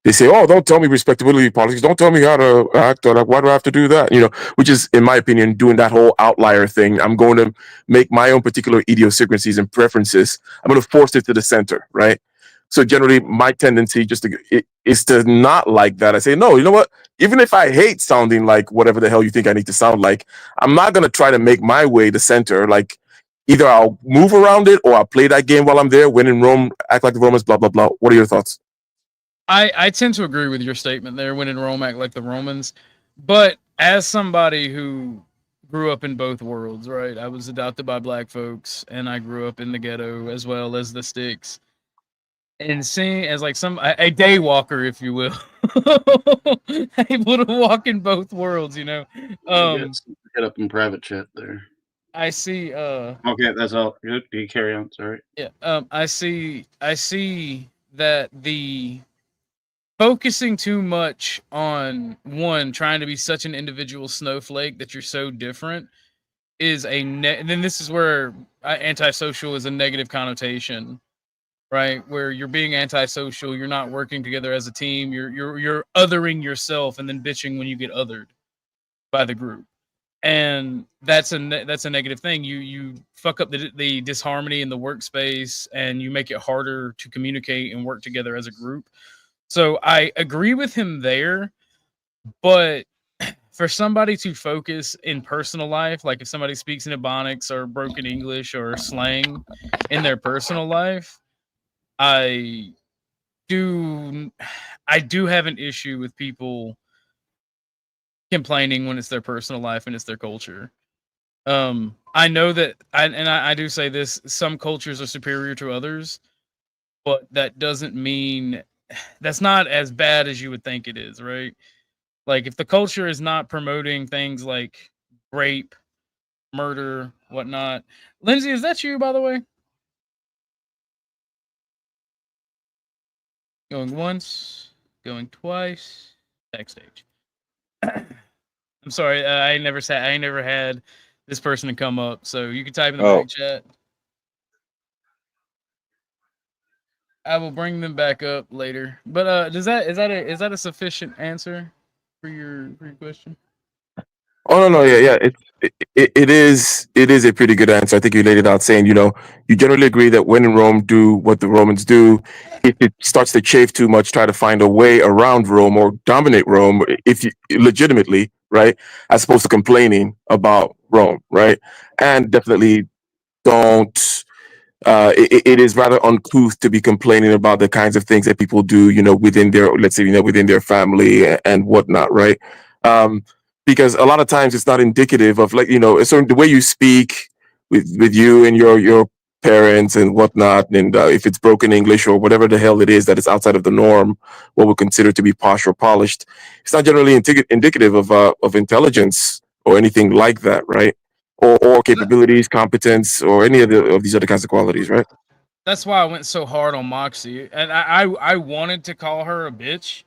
They say, "Oh, don't tell me respectability politics. Don't tell me how to act. Or like, why do I have to do that?" Which is, in my opinion, doing that whole outlier thing. I'm going to make my own particular idiosyncrasies and preferences. I'm going to force it to the center, right? So generally, my tendency is to not like that. I say, no, you know what? Even if I hate sounding like whatever the hell you think I need to sound like, I'm not going to try to make my way the center. Like, either I'll move around it or I'll play that game while I'm there, win in Rome, act like the Romans, blah, blah, blah. What are your thoughts? I tend to agree with your statement there, when in Rome, act like the Romans. But as somebody who grew up in both worlds, right? I was adopted by black folks, and I grew up in the ghetto as well as the sticks. And seeing as like a day walker, if you will, able to walk in both worlds, Get up in private chat there. I see. Okay, that's all. Good. You carry on. Sorry. Yeah. I see that the focusing too much on one trying to be such an individual snowflake that you're so different is and then this is where antisocial is a negative connotation, right? Where you're being antisocial, you're not working together as a team, you're othering yourself and then bitching when you get othered by the group. And that's a negative thing. You fuck up the disharmony in the workspace, and you make it harder to communicate and work together as a group. So I agree with him there, but for somebody to focus in personal life, like if somebody speaks in Ebonics or broken English or slang in their personal life, I do have an issue with people complaining when it's their personal life and it's their culture. I know that, I do say this, some cultures are superior to others, but that doesn't mean that's not as bad as you would think it is, right? Like if the culture is not promoting things like rape, murder, whatnot. Lindsay, is that you, by the way? Going once, going twice, backstage. I'm sorry, I never had this person to come up, so you can type in the back chat. I will bring them back up later. But is that a sufficient answer for your question? Oh no, yeah. It is a pretty good answer. I think you laid it out saying, you generally agree that when in Rome, do what the Romans do. If it starts to chafe too much, try to find a way around Rome or dominate Rome, if you legitimately, right, as opposed to complaining about Rome, right, and definitely don't. It is rather uncouth to be complaining about the kinds of things that people do, within their, let's say, within their family and whatnot, right? Because a lot of times it's not indicative of, like, so the way you speak with you and your parents and whatnot, and if it's broken English or whatever the hell it is that is outside of the norm, what we consider to be posh or polished, it's not generally indicative of intelligence or anything like that, right? Or capabilities, competence, or any of these other kinds of qualities, right? That's why I went so hard on Moxie, and I wanted to call her a bitch,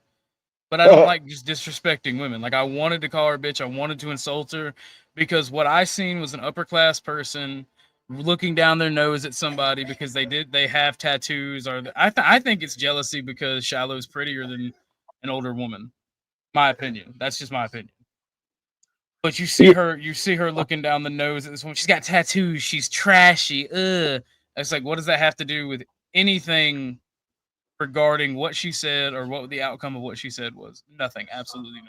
but I don't like just disrespecting women. Like, I wanted to call her a bitch, I wanted to insult her, because what I seen was an upper class person looking down their nose at somebody because they have tattoos, or I think it's jealousy because Shiloh's prettier than an older woman. My opinion. That's just my opinion. But you see her looking down the nose at this woman. She's got tattoos. She's trashy. Ugh. It's like, what does that have to do with anything regarding what she said or what the outcome of what she said was? Nothing. Absolutely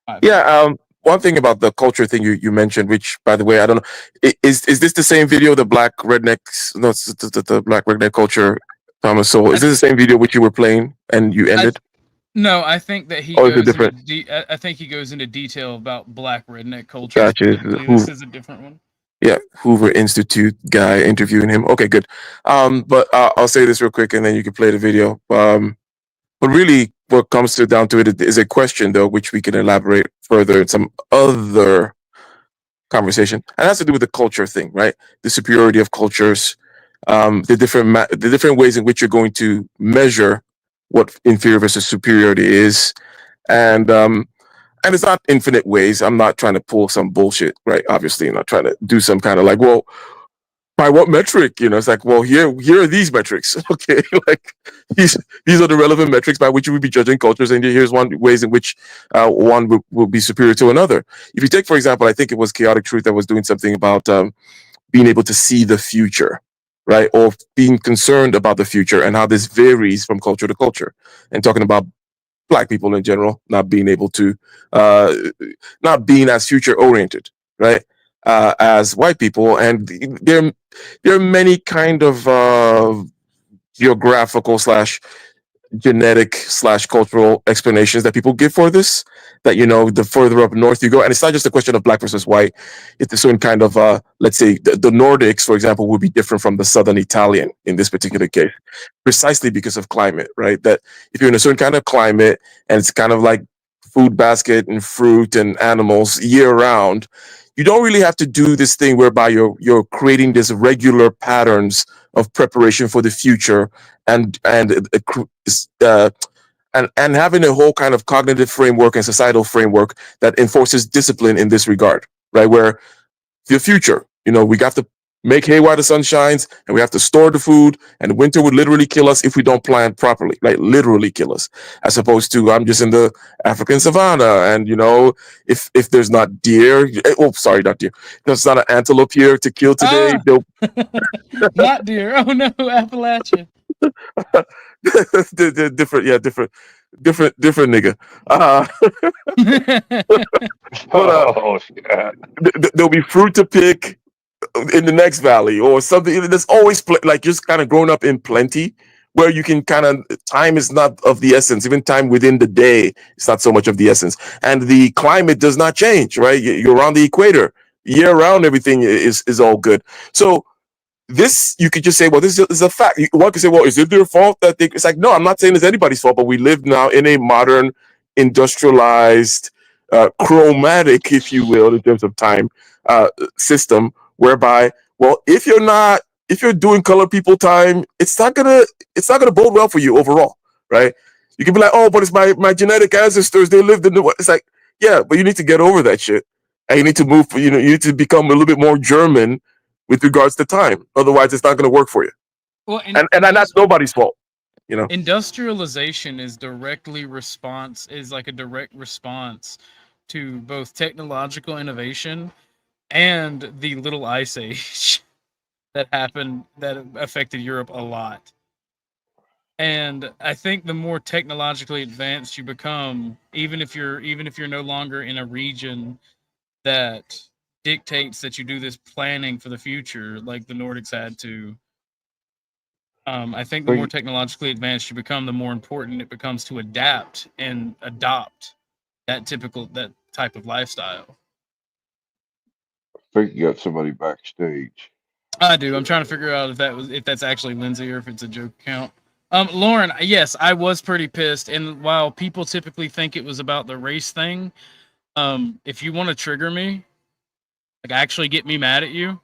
nothing. Yeah. One thing about the culture thing you mentioned, which, by the way, I don't know, is this the same video, the black rednecks? No, it's the black redneck culture, Thomas Sowell. Is this the same video which you were playing and you ended? No, I think that he goes into I think he goes into detail about black redneck culture. Gotcha. This is a different one. Yeah, Hoover Institute guy interviewing him. Okay, good. But I'll say this real quick, and then you can play the video. But really, what comes down to it is a question, though, which we can elaborate further in some other conversation, and it has to do with the culture thing, right? The superiority of cultures, the different ways in which you're going to measure what inferior versus superiority is, and and it's not infinite ways. I'm not trying to pull some bullshit, right? Obviously, I'm not trying to do some kind of like, well, by what metric? You know, it's like, well, here are these metrics. Okay, like these are the relevant metrics by which you would be judging cultures, and here's one ways in which one will be superior to another. If you take, for example, I think it was Chaotic Truth that was doing something about being able to see the future, right, or being concerned about the future and how this varies from culture to culture, and talking about Black people in general not being able to, not being as future oriented, right, as white people, and there are many kind of geographical slash genetic slash cultural explanations that people give for this, that, you know, the further up north you go, and it's not just a question of Black versus white, it's a certain kind of let's say the Nordics, for example, would be different from the Southern Italian in this particular case, precisely because of climate, right? That if you're in a certain kind of climate and it's kind of like food basket and fruit and animals year round, you don't really have to do this thing whereby you're creating this regular patterns of preparation for the future, and having a whole kind of cognitive framework and societal framework that enforces discipline in this regard, right? Where the future, you know, we have to make hay while the sun shines, and we have to store the food, and winter would literally kill us if we don't plan properly, like literally kill us, as opposed to I'm just in the African savannah, and, you know, if there's not deer, oh, sorry, not deer, there's not an antelope here to kill today, they'll Not deer. Oh no, Appalachia. different nigga. Oh, God. There'll be fruit to pick in the next valley or something. There's always like just kind of growing up in plenty, where you can kind of, time is not of the essence. Even time within the day, it's not so much of the essence. And the climate does not change, right? You're around the equator year round. Everything is all good. So this, you could just say, well, this is a fact. One could say, well, is it their fault that they? It's like, no, I'm not saying it's anybody's fault, but we live now in a modern, industrialized, chromatic, if you will, in terms of time system, whereby, well, if you're doing color people time, it's not gonna bode well for you overall, right? You can be like, oh, but it's my genetic ancestors, they lived in the. It's like, yeah, but you need to get over that shit, and you need to move. You know, you need to become a little bit more German with regards to time. Otherwise, it's not going to work for you. Well, and that's nobody's fault, you know. Industrialization is like a direct response to both technological innovation and the Little Ice Age that affected Europe a lot. And I think the more technologically advanced you become, even if you're no longer in a region that dictates that you do this planning for the future, like the Nordics had to. I think the more technologically advanced you become, the more important it becomes to adapt and adopt that type of lifestyle. I think you got somebody backstage. I do. I'm trying to figure out if that's actually Lindsay or if it's a joke account. Lauren, yes, I was pretty pissed. And while people typically think it was about the race thing, if you want to trigger me, like actually get me mad at you,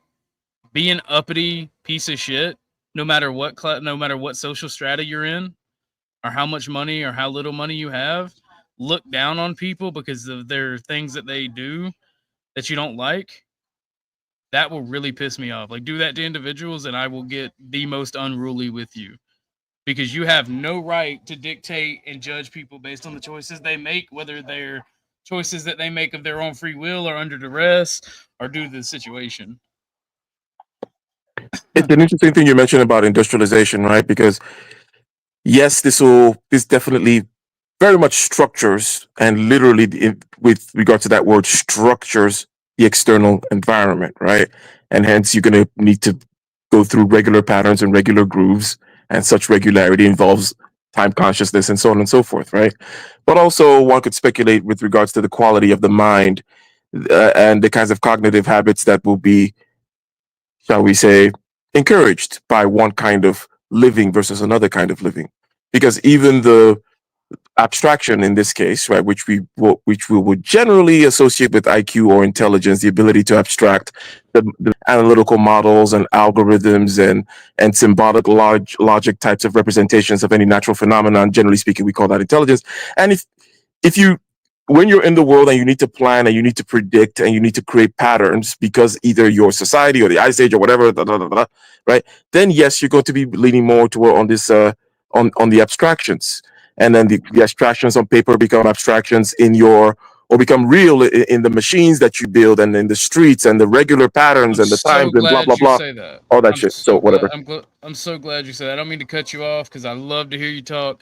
be an uppity piece of shit, no matter what social strata you're in, or how much money or how little money you have, look down on people because of their things that they do that you don't like. That will really piss me off. Like, do that to individuals, and I will get the most unruly with you, because you have no right to dictate and judge people based on the choices they make, whether they're choices that they make of their own free will or under duress or due to the situation. It's an interesting thing you mentioned about industrialization, right? Because yes, this definitely very much structures, and literally with regard to that word, structures the external environment, right? And hence you're going to need to go through regular patterns and regular grooves, and such regularity involves time consciousness and so on and so forth, right? But also one could speculate with regards to the quality of the mind and the kinds of cognitive habits that will be, shall we say, encouraged by one kind of living versus another kind of living. Because even the abstraction in this case, right, which we would generally associate with IQ or intelligence, the ability to abstract the analytical models and algorithms and symbolic logic types of representations of any natural phenomenon. Generally speaking, we call that intelligence. And if you when you're in the world and you need to plan and you need to predict and you need to create patterns because either your society or the ice age or whatever, right? Then yes, you're going to be leaning more toward on this on the abstractions, and then the abstractions on paper become abstractions in your or become real in the machines that you build and in the streets and the regular patterns I'm and the so times and blah glad blah you blah, say that. all that I'm shit. So so glad. whatever. I'm so glad you said that. I don't mean to cut you off because I love to hear you talk,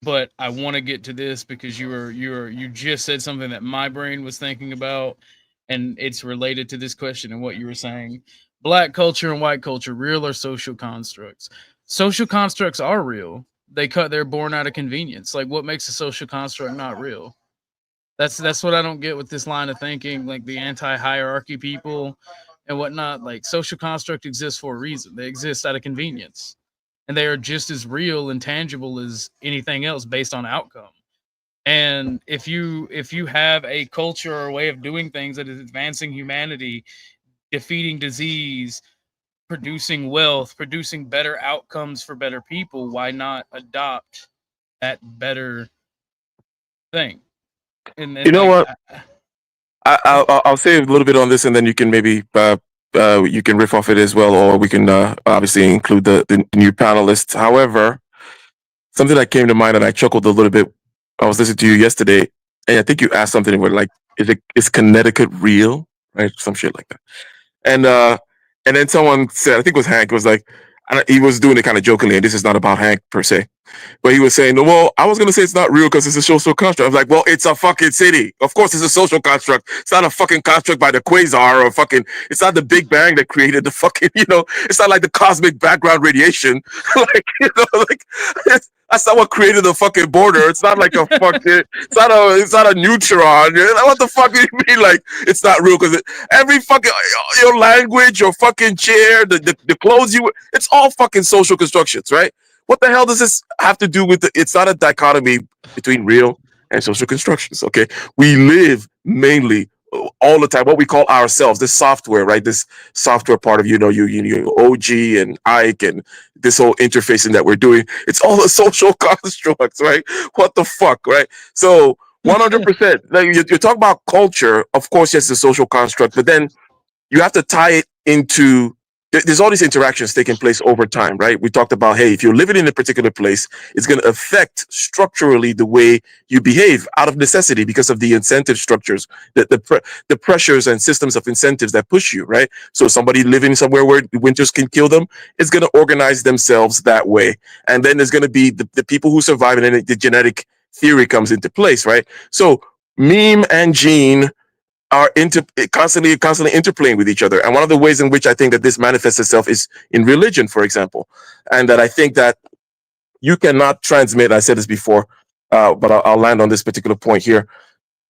but I want to get to this because you just said something that my brain was thinking about, and it's related to this question and what you were saying. Black culture and white culture, real or social constructs? Social constructs are real. They're born out of convenience. Like, what makes a social construct not real? That's what I don't get with this line of thinking, like the anti-hierarchy people and whatnot. Like, social construct exists for a reason. They exist out of convenience, and they are just as real and tangible as anything else based on outcome. And if you have a culture or a way of doing things that is advancing humanity, defeating disease, producing wealth, producing better outcomes for better people, why not adopt that better thing? You And know like, what? I'll say a little bit on this, and then you can maybe you can riff off it as well, or we can obviously include the new panelists. However, something that came to mind, and I chuckled a little bit. I was listening to you yesterday, and I think you asked something where like, is Connecticut real? Right, some shit like that. And then someone said, I think it was Hank, was like, he was doing it kind of jokingly, and this is not about Hank per se. But he was saying, well, I was going to say it's not real because it's a social construct. I was like, well, it's a fucking city. Of course, it's a social construct. It's not a fucking construct by the quasar or fucking, it's not the Big Bang that created the fucking, it's not like the cosmic background radiation. Like, like, that's not what created the fucking border. It's not like a fucking, it's not a neutron. What the fuck do you mean? Like, it's not real because every fucking, your language, your fucking chair, the clothes it's all fucking social constructions, right? What the hell does this have to do with it's not a dichotomy between real and social constructions, okay? We live mainly all the time, what we call ourselves, this software, right? This software part of, you OG and Ike and this whole interfacing that we're doing. It's all a social constructs, right? What the fuck, right? So 100%, like you're talking about culture, of course, yes, it's a social construct, but then you have to tie it into there's all these interactions taking place over time, right? We talked about, hey, if you're living in a particular place, it's going to affect structurally the way you behave out of necessity because of the incentive structures, the pressures and systems of incentives that push you, right? So somebody living somewhere where winters can kill them is going to organize themselves that way. And then there's going to be the people who survive, and then the genetic theory comes into place, right? So meme and gene are constantly interplaying with each other. And one of the ways in which I think that this manifests itself is in religion, for example. And that I think that you cannot transmit, I said this before, but I'll land on this particular point here,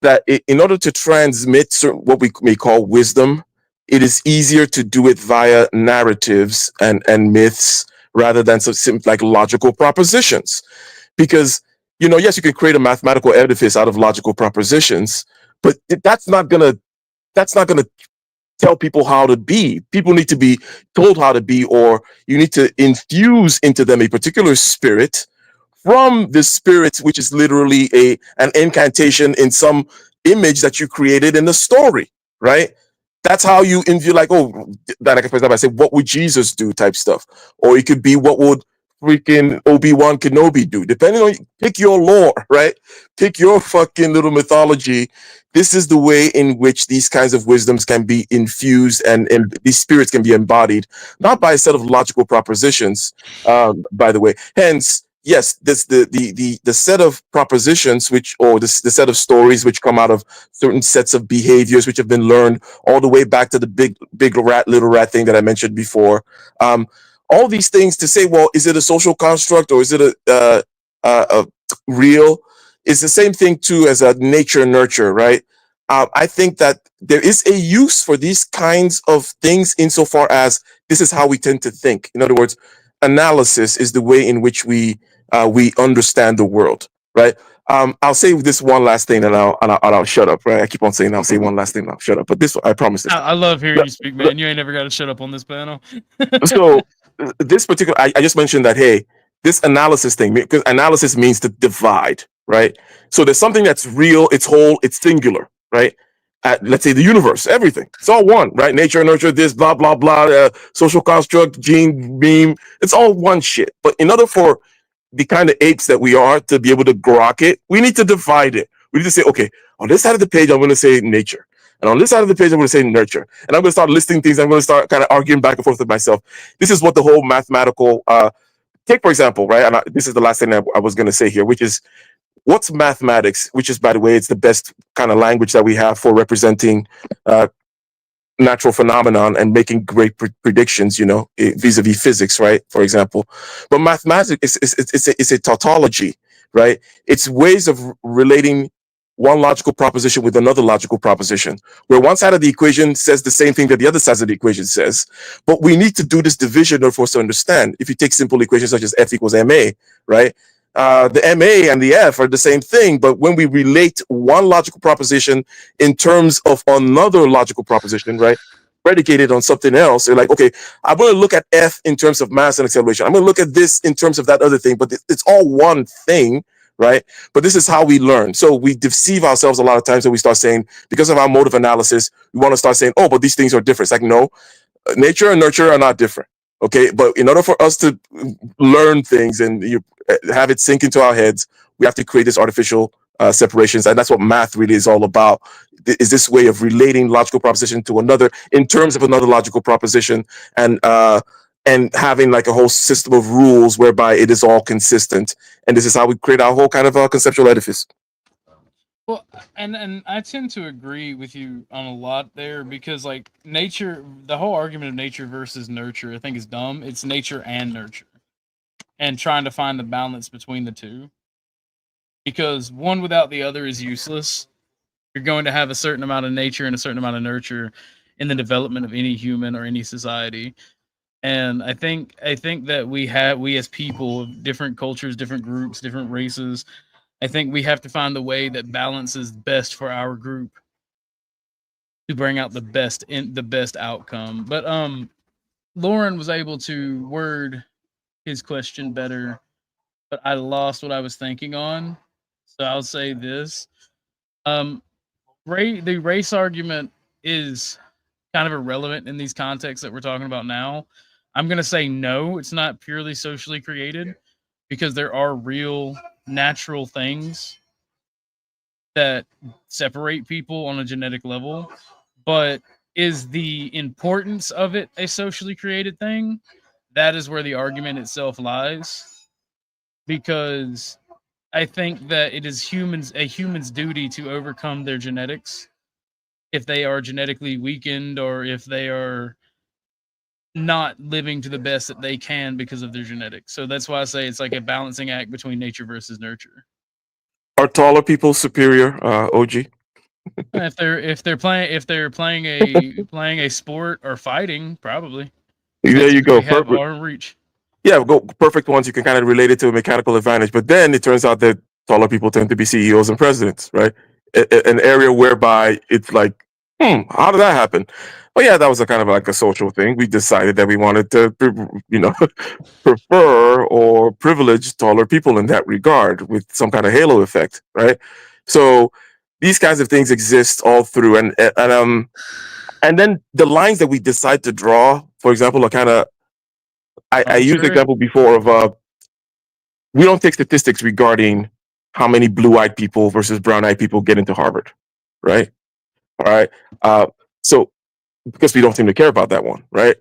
that in order to transmit what we may call wisdom, it is easier to do it via narratives and myths rather than some like logical propositions. Because, yes, you can create a mathematical edifice out of logical propositions, but that's not gonna tell people how to be. People need to be told how to be, or you need to infuse into them a particular spirit from the spirit, which is literally an incantation in some image that you created in the story, right? That's how you infuse, like, oh, that for example, I say, what would Jesus do type stuff, or it could be what would freaking Obi-Wan Kenobi do, depending on, pick your lore, right? Pick your fucking little mythology. This is the way in which these kinds of wisdoms can be infused and these spirits can be embodied, not by a set of logical propositions, by the way. Hence, yes, this the set of propositions the set of stories which come out of certain sets of behaviors which have been learned all the way back to the big rat, little rat thing that I mentioned before. All these things to say, well, is it a social construct or is it a real? It's the same thing too as a nature nurture, right? I think that there is a use for these kinds of things insofar as this is how we tend to think. In other words, analysis is the way in which we understand the world, right? I'll say this one last thing, and I'll shut up. Right? I keep on saying I'll say one last thing, and I'll shut up. But this, I promise. This. I love hearing you speak, man. You ain't never got to shut up on this panel. So this particular, I just mentioned that, hey, this analysis thing, because analysis means to divide, right? So there's something that's real, it's whole, it's singular, right? Let's say the universe, everything. It's all one, right? Nature, nurture, this, blah, blah, blah, social construct, gene, beam. It's all one shit. But in order for the kind of apes that we are to be able to grok it, we need to divide it. We need to say, okay, on this side of the page, I'm going to say nature. And on this side of the page, I'm going to say nurture. And I'm going to start listing things. I'm going to start kind of arguing back and forth with myself. This is what the whole mathematical, take, for example, right? And this is the last thing I was going to say here, which is what's mathematics, which is, by the way, it's the best kind of language that we have for representing natural phenomenon and making great predictions, you know, vis-a-vis physics, right? For example, but mathematics is a tautology, right? It's ways of relating one logical proposition with another logical proposition, where one side of the equation says the same thing that the other side of the equation says. But we need to do this division for us to understand. If you take simple equations such as F equals ma, right? The ma and the f are the same thing, but when we relate one logical proposition in terms of another logical proposition, right, predicated on something else, you're like, okay, I'm going to look at f in terms of mass and acceleration. I'm going to look at this in terms of that other thing, but it's all one thing, right? But this is how we learn. So we deceive ourselves a lot of times, and we start saying, because of our mode of analysis, we want to start saying, oh, but these things are different. It's like, no, nature and nurture are not different. Okay, but in order for us to learn things and have it sink into our heads, we have to create this artificial separations, and that's what math really is all about. Is this way of relating logical proposition to another in terms of another logical proposition, and having like a whole system of rules whereby it is all consistent. And this is how we create our whole kind of conceptual edifice. Well, and I tend to agree with you on a lot there, because like nature, the whole argument of nature versus nurture, I think is dumb. It's nature and nurture, and trying to find the balance between the two, because one without the other is useless. You're going to have a certain amount of nature and a certain amount of nurture in the development of any human or any society. And I think that we as people of different cultures, different groups, different races, I think we have to find the way that balances best for our group to bring out the best outcome. But Lauren was able to word his question better, but I lost what I was thinking on. So I'll say this. The race argument is kind of irrelevant in these contexts that we're talking about now. I'm going to say no, it's not purely socially created, because there are real natural things that separate people on a genetic level. But is the importance of it a socially created thing? That is where the argument itself lies, because I think that it is a human's duty to overcome their genetics if they are genetically weakened, or if they are not living to the best that they can because of their genetics. So that's why I say it's like a balancing act between nature versus nurture. Are taller people superior, OG? If they're playing a sport or fighting, probably. There you go. Have arm reach. Yeah, perfect ones. You can kind of relate it to a mechanical advantage. But then it turns out that taller people tend to be CEOs and presidents, right? An area whereby it's like, how did that happen? But yeah, that was a kind of like a social thing. We decided that we wanted to, prefer or privilege taller people in that regard with some kind of halo effect, right? So these kinds of things exist all through, and then the lines that we decide to draw, for example, are kind of. I used the example before of we don't take statistics regarding how many blue-eyed people versus brown-eyed people get into Harvard, right? All right. So because we don't seem to care about that one, right?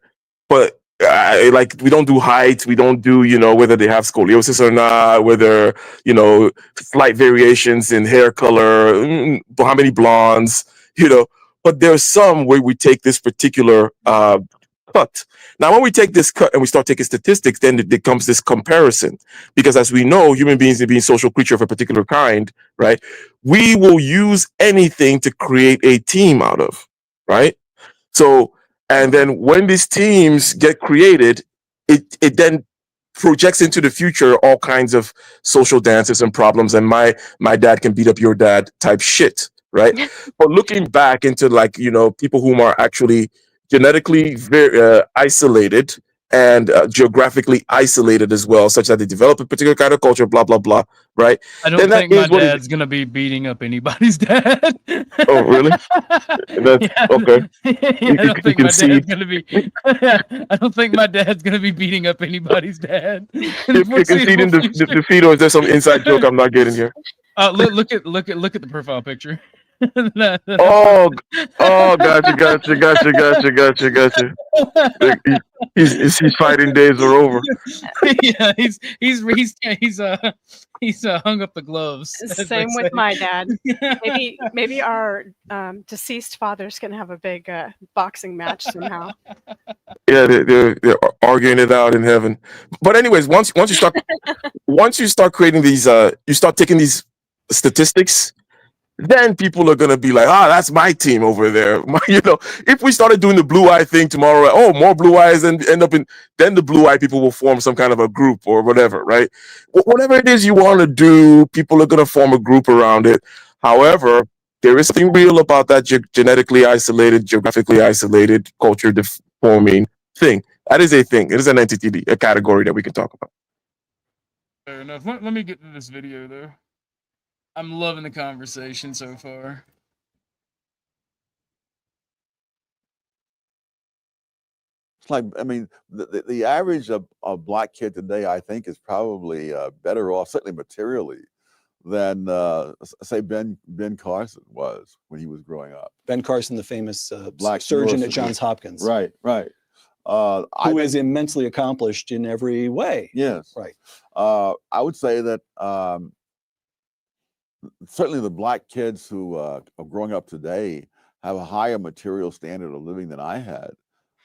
But like we don't do height, we don't do whether they have scoliosis or not, whether slight variations in hair color, how many blondes, But there's some where we take this particular cut. Now, when we take this cut and we start taking statistics, then it becomes this comparison. Because as we know, human beings being social creature of a particular kind, right? We will use anything to create a team out of, right? So, and then when these teams get created, it then projects into the future all kinds of social dances and problems, and my dad can beat up your dad type shit, right? But looking back into people whom are actually genetically very isolated, and geographically isolated as well, such that they develop a particular kind of culture, blah, blah, blah, right? I don't Then that think my is what is. dad's gonna be beating up anybody's dad. Oh, really? That's Yeah, okay. yeah, You I don't think my concede. dad's gonna be. I don't think my dad's gonna be beating up anybody's dad in the You're foreseeable conceding the future. defeat, or is there some inside joke I'm not getting here? Look at the profile picture. Oh, gotcha. He's fighting days are over. Yeah, he's hung up the gloves. as they Same with say. my dad. Maybe our deceased father's gonna have a big boxing match somehow. Yeah, they're arguing it out in heaven. But anyways, once you start creating these, you start taking these statistics, then people are gonna be like, that's my team over there. If we started doing the blue eye thing tomorrow, more blue eyes, and end up then the blue eye people will form some kind of a group or whatever, right? Whatever it is you want to do, people are gonna form a group around it. However, there is something real about that genetically isolated, geographically isolated, culture forming thing. That is a thing. It is an entity, a category that we can talk about. Fair enough. Let me get to this video though. I'm loving the conversation so far. It's like, I mean, the average of black kid today, I think, is probably better off, certainly materially, than say Ben Carson was when he was growing up. Ben Carson, the famous Black surgeon at neurosurgeon. Johns Hopkins, Right. who is immensely accomplished in every way. Yes. Right. I would say that certainly the black kids who are growing up today have a higher material standard of living than I had.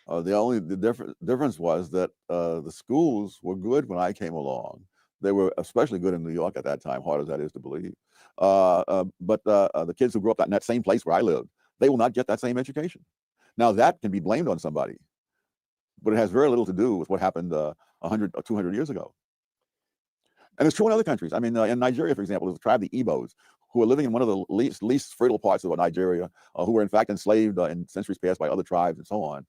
The difference was that the schools were good when I came along. They were especially good in New York at that time, hard as that is to believe. But the kids who grew up in that same place where I lived, they will not get that same education. Now that can be blamed on somebody, but it has very little to do with what happened 100 or 200 years ago. And it's true in other countries. I mean, in Nigeria, for example, there's a tribe, the Igbos, who are living in one of the least fertile parts of Nigeria, who were in fact enslaved in centuries past by other tribes and so on.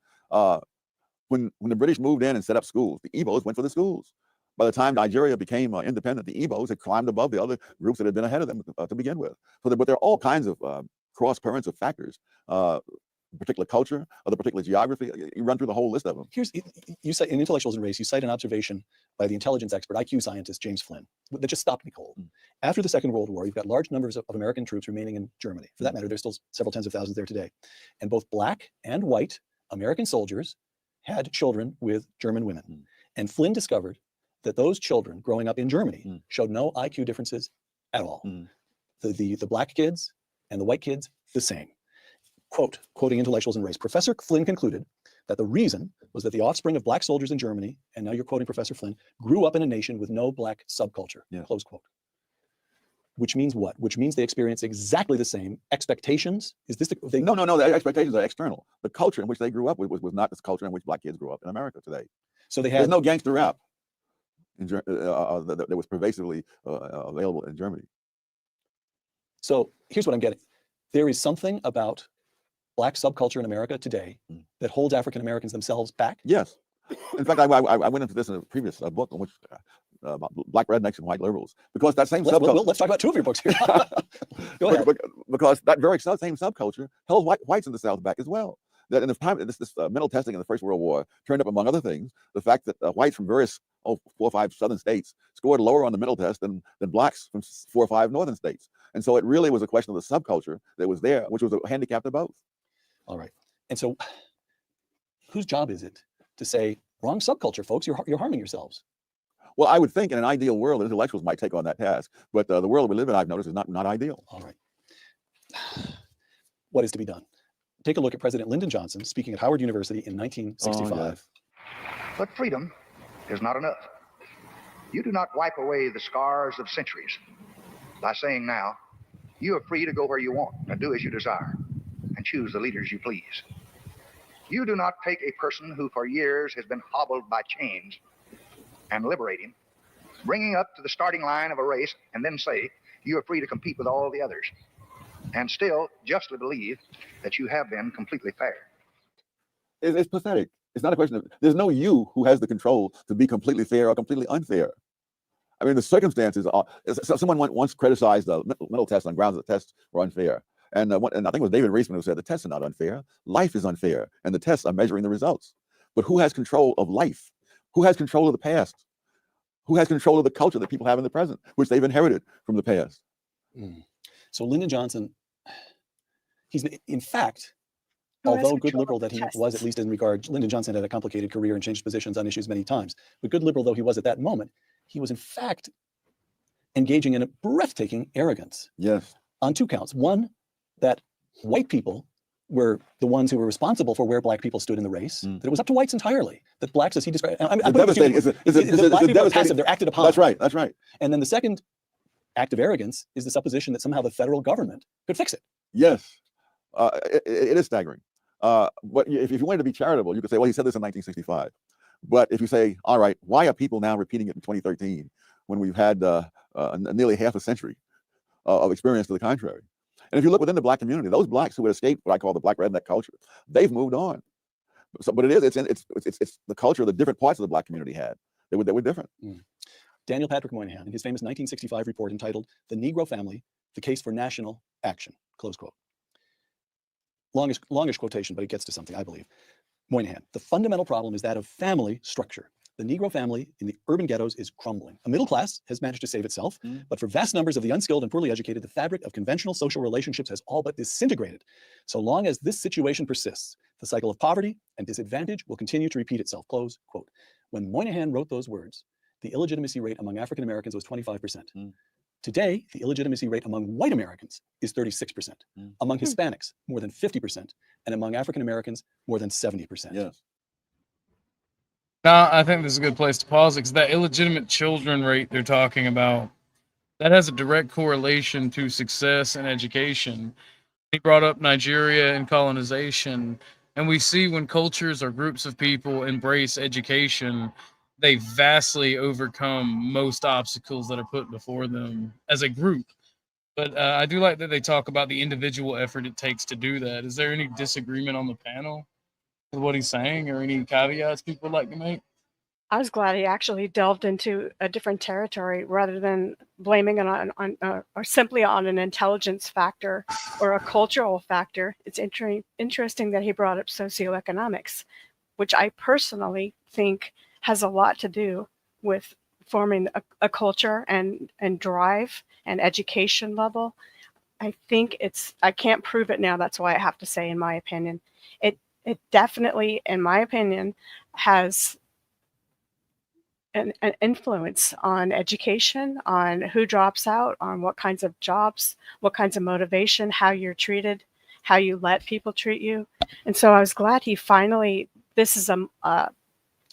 When the British moved in and set up schools, the Igbos went for the schools. By the time Nigeria became independent, the Igbos had climbed above the other groups that had been ahead of them to begin with. But there are all kinds of cross currents of factors. Particular culture or the particular geography. You run through the whole list of them. You cite in Intellectuals and Race, you cite an observation by the intelligence expert, IQ scientist James Flynn, that just stopped me cold. After the Second World War, you've got large numbers of American troops remaining in Germany. For that matter, there's still several tens of thousands there today. And both black and white American soldiers had children with German women. And Flynn discovered that those children growing up in Germany showed no IQ differences at all. The black kids and the white kids, the same. Quoting Intellectuals and Race, Professor Flynn concluded that the reason was that the offspring of black soldiers in Germany, and now you're quoting Professor Flynn, grew up in a nation with no black subculture, close quote. Which means what? Which means they experience exactly the same expectations. Is this No, the expectations are external. The culture in which they grew up was not the culture in which black kids grew up in America today. So there's no gangster rap that was pervasively available in Germany. So here's what I'm getting. There is something about black subculture in America today that holds African Americans themselves back? Yes. In fact, I went into this in a previous book on which about black rednecks and white liberals, because that same subculture. Let's talk about two of your books here. Go ahead. Because that very same subculture held whites in the South back as well. That in the time this mental testing in the First World War turned up, among other things, the fact that whites from various 4 or 5 southern states scored lower on the mental test than blacks from 4 or 5 northern states. And so it really was a question of the subculture that was there, which was a handicap to both. All right. And so whose job is it to say, wrong subculture, folks, you're harming yourselves? Well, I would think in an ideal world, intellectuals might take on that task. But the world we live in, I've noticed, is not ideal. All right. What is to be done? Take a look at President Lyndon Johnson speaking at Howard University in 1965. But freedom is not enough. You do not wipe away the scars of centuries by saying now, you are free to go where you want and do as you desire and choose the leaders you please. You do not take a person who for years has been hobbled by chains and liberate him, bringing up to the starting line of a race, and then say, you are free to compete with all the others, and still justly believe that you have been completely fair. It's pathetic. It's not a question of, there's no you who has the control to be completely fair or completely unfair. I mean, the circumstances are, someone once criticized the mental test on grounds that the tests were unfair. And I think it was David Reisman who said the tests are not unfair. Life is unfair, and the tests are measuring the results. But who has control of life? Who has control of the past? Who has control of the culture that people have in the present, which they've inherited from the past? So Lyndon Johnson, he's in fact, Who has although good control liberal of the that he was, tests? at least in regard, Lyndon Johnson had a complicated career and changed positions on issues many times. But good liberal though he was at that moment, he was in fact engaging in a breathtaking arrogance. Yes. On two counts. One, that white people were the ones who were responsible for where black people stood in the race. That it was up to whites entirely. That blacks, as he described, black people are passive, they're acted upon. That's right. That's right. And then the second act of arrogance is the supposition that somehow the federal government could fix it. Yes, it is staggering. But if you wanted to be charitable, you could say, well, he said this in 1965. But if you say, all right, why are people now repeating it in 2013 when we've had nearly half a century of experience to the contrary? And if you look within the black community, those blacks who had escaped what I call the black redneck culture, they've moved on. So, but it's the culture the different parts of the black community had. They were different. Daniel Patrick Moynihan, in his famous 1965 report entitled "The Negro Family: The Case for National Action," close quote. Longish quotation, but it gets to something, I believe. Moynihan: the fundamental problem is that of family structure. The Negro family in the urban ghettos is crumbling. A middle class has managed to save itself, but for vast numbers of the unskilled and poorly educated, the fabric of conventional social relationships has all but disintegrated. So long as this situation persists, the cycle of poverty and disadvantage will continue to repeat itself. Close quote. When Moynihan wrote those words, the illegitimacy rate among African Americans was 25%. Today, the illegitimacy rate among white Americans is 36%. Among Hispanics, more than 50%, and among African Americans, more than 70%. Yes. Now, I think this is a good place to pause it because that illegitimate children rate they're talking about, that has a direct correlation to success and education. He brought up Nigeria and colonization, and we see when cultures or groups of people embrace education, they vastly overcome most obstacles that are put before them as a group. But I do like that they talk about the individual effort it takes to do that. Is there any disagreement on the panel with what he's saying, or any caveats people would like to make? I was glad he actually delved into a different territory rather than blaming it on or simply on an intelligence factor or a cultural factor. It's interesting that he brought up socioeconomics, which I personally think has a lot to do with forming a culture and drive and education level. I think I can't prove it now. That's why I have to say, in my opinion, it definitely, in my opinion, has an influence on education, on who drops out, on what kinds of jobs, what kinds of motivation, how you're treated, how you let people treat you. And so I was glad he finally, this is a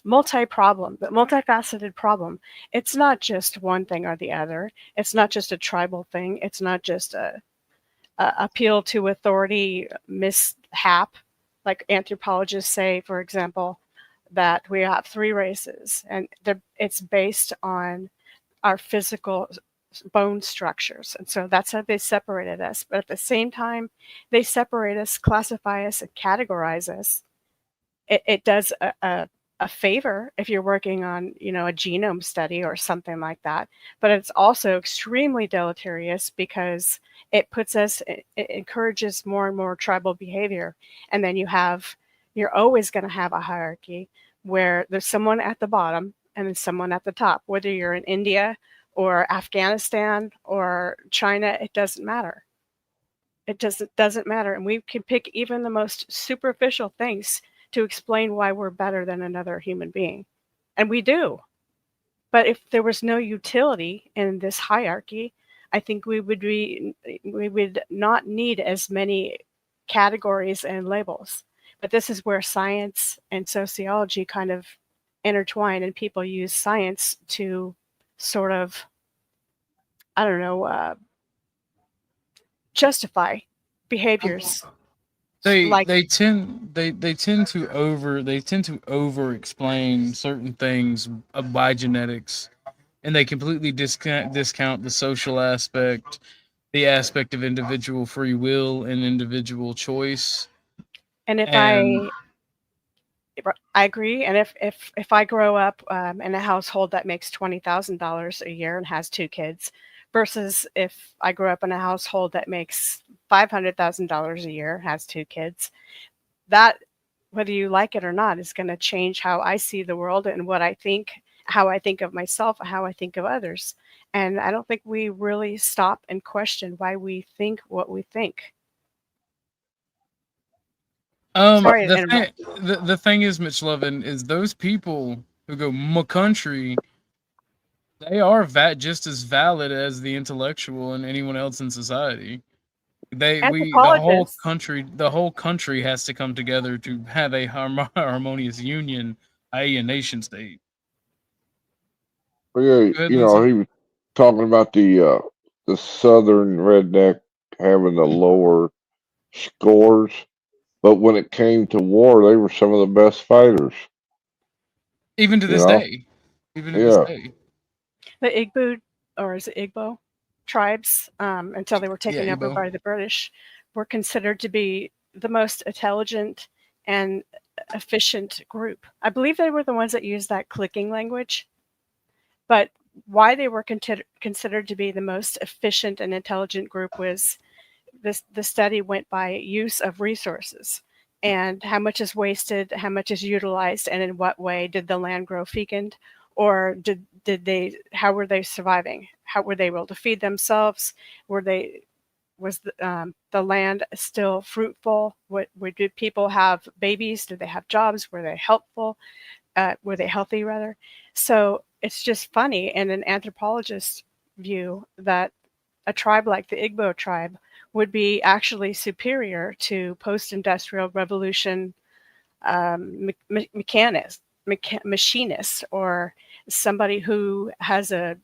multifaceted problem. It's not just one thing or the other. It's not just a tribal thing. It's not just a appeal to authority mishap, like anthropologists say, for example, that we have three races, and it's based on our physical bone structures. And so that's how they separated us. But at the same time, they separate us, classify us, and categorize us. It does a favor if you're working on, a genome study or something like that. But it's also extremely deleterious because it encourages more and more tribal behavior. And then you're always going to have a hierarchy where there's someone at the bottom and then someone at the top. Whether you're in India or Afghanistan or China, it doesn't matter. It doesn't matter. And we can pick even the most superficial things to explain why we're better than another human being. And we do. But if there was no utility in this hierarchy, I think we would not need as many categories and labels. But this is where science and sociology kind of intertwine, and people use science to sort of, justify behaviors. They tend to over explain certain things by genetics, and they completely discount the social aspect, the aspect of individual free will and individual choice. And if I agree. And if I grow up in a household that makes $20,000 a year and has 2 kids, versus if I grew up in a household that makes $500,000 a year, has 2 kids, that, whether you like it or not, is going to change how I see the world and what I think, how I think of myself, how I think of others. And I don't think we really stop and question why we think what we think. Sorry to interrupt. The thing is, Mitch Lovin, is those people who go country, they are just as valid as the intellectual and anyone else in society. The whole country has to come together to have a harmonious union, i.e., a nation state. Well, yeah, ahead, you know, Lindsay. he was talking about the southern redneck having the lower scores, but when it came to war, they were some of the best fighters. Even to You this know? day. Even to this Yeah. The day. Igbo, or is it Igbo, tribes, until they were taken over Igbo. by the British, were considered to be the most intelligent and efficient group. I believe they were the ones that used that clicking language. But why they were considered to be the most efficient and intelligent group was the study went by use of resources and how much is wasted, how much is utilized, and in what way did the land grow fecund, or how were they surviving? How were they able to feed themselves? Was the land still fruitful? Did people have babies? Did they have jobs? Were they helpful? Were they healthy, rather? So it's just funny in an anthropologist's view that a tribe like the Igbo tribe would be actually superior to post-industrial revolution machinists, or somebody who has a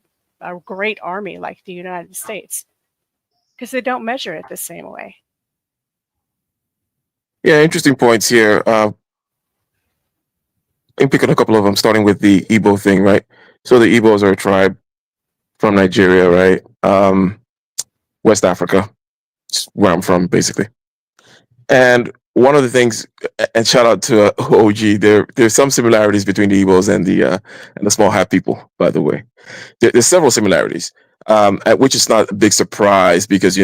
great army like the United States, because they don't measure it the same way. Yeah, interesting points here. I'm picking a couple of them, starting with the Igbo thing, right? So the Igbos are a tribe from Nigeria, right? West Africa, where I'm from, basically. And one of the things, and shout out to OG, there's some similarities between the Igbos and the small hat people, by the way. There's several similarities, which is not a big surprise because,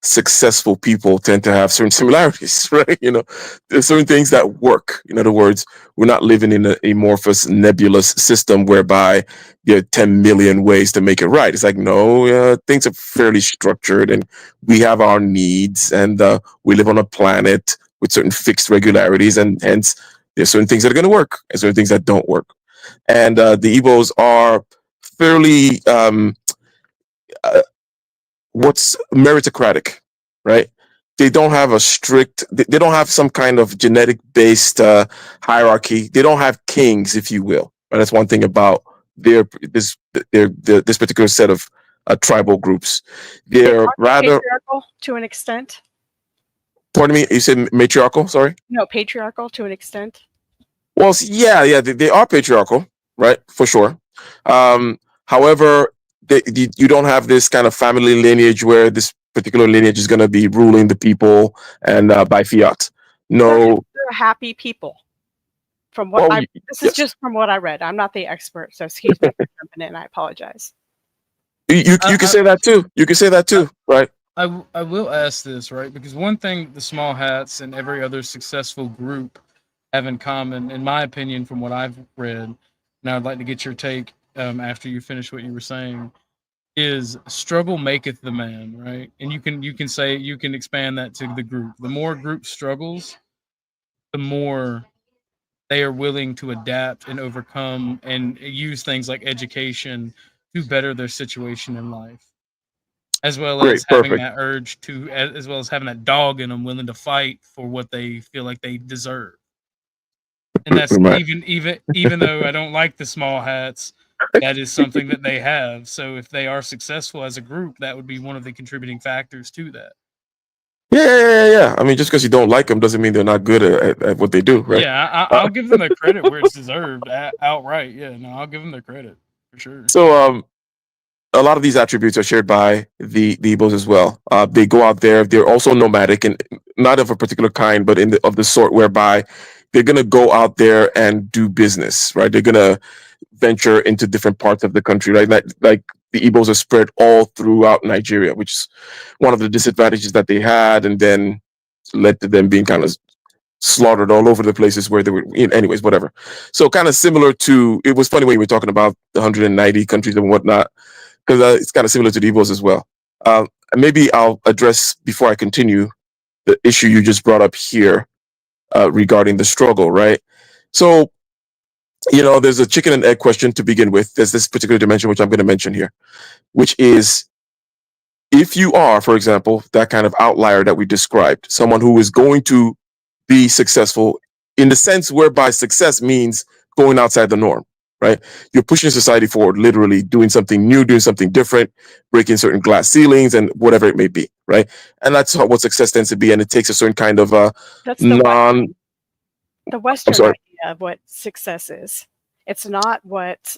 successful people tend to have certain similarities, right? There's certain things that work. In other words, we're not living in an amorphous, nebulous system whereby there are 10 million ways to make it right. It's like, no, things are fairly structured and we have our needs, and we live on a planet with certain fixed regularities, and hence there's certain things that are going to work and certain things that don't work. And the Igbos are fairly what's meritocratic, right? They don't have a strict, they don't have some kind of genetic based hierarchy. They don't have kings, if you will. And that's one thing about this particular set of tribal groups. They're rather patriarchal to an extent. Pardon me, you said matriarchal? Sorry. No, patriarchal to an extent. Well, yeah, they are patriarchal, right? For sure. However, you don't have this kind of family lineage where this particular lineage is going to be ruling the people and by fiat. No, they're happy people. From what this is just from what I read. I'm not the expert, so excuse me for jumping in. I apologize. You can say that too. You can say that too, right? I will ask this, right? Because one thing the small hats and every other successful group have in common, in my opinion, from what I've read, and I'd like to get your take after you finish what you were saying, is struggle maketh the man, right? And you can expand that to the group. The more group struggles, the more they are willing to adapt and overcome and use things like education to better their situation in life, as well as having that urge to, as well as having that dog in them, willing to fight for what they feel like they deserve. And that's even though I don't like the small hats, that is something that they have. So if they are successful as a group, that would be one of the contributing factors to that. Yeah. I mean, just because you don't like them doesn't mean they're not good at what they do, right? Yeah, I'll give them their credit where it's deserved outright. Yeah, no, I'll give them their credit for sure. So, a lot of these attributes are shared by the Igbos as well. They go out there. They're also nomadic, and not of a particular kind, but of the sort whereby they're going to go out there and do business, right? They're going to venture into different parts of the country, right? Like the Igbos are spread all throughout Nigeria, which is one of the disadvantages that they had, and then led to them being kind of slaughtered all over the places where they were. Anyways, whatever. So kind of similar to, it was funny when you were talking about the 190 countries and whatnot, because it's kind of similar to the Igbos as well. Maybe I'll address, before I continue, the issue you just brought up here regarding the struggle, right? So, there's a chicken and egg question to begin with. There's this particular dimension, which I'm going to mention here, which is, if you are, for example, that kind of outlier that we described, someone who is going to be successful in the sense whereby success means going outside the norm, right? You're pushing society forward, literally doing something new, doing something different, breaking certain glass ceilings and whatever it may be, right? And that's what success tends to be. And it takes a certain kind of That's the I'm Western sorry. idea of what success is. It's not what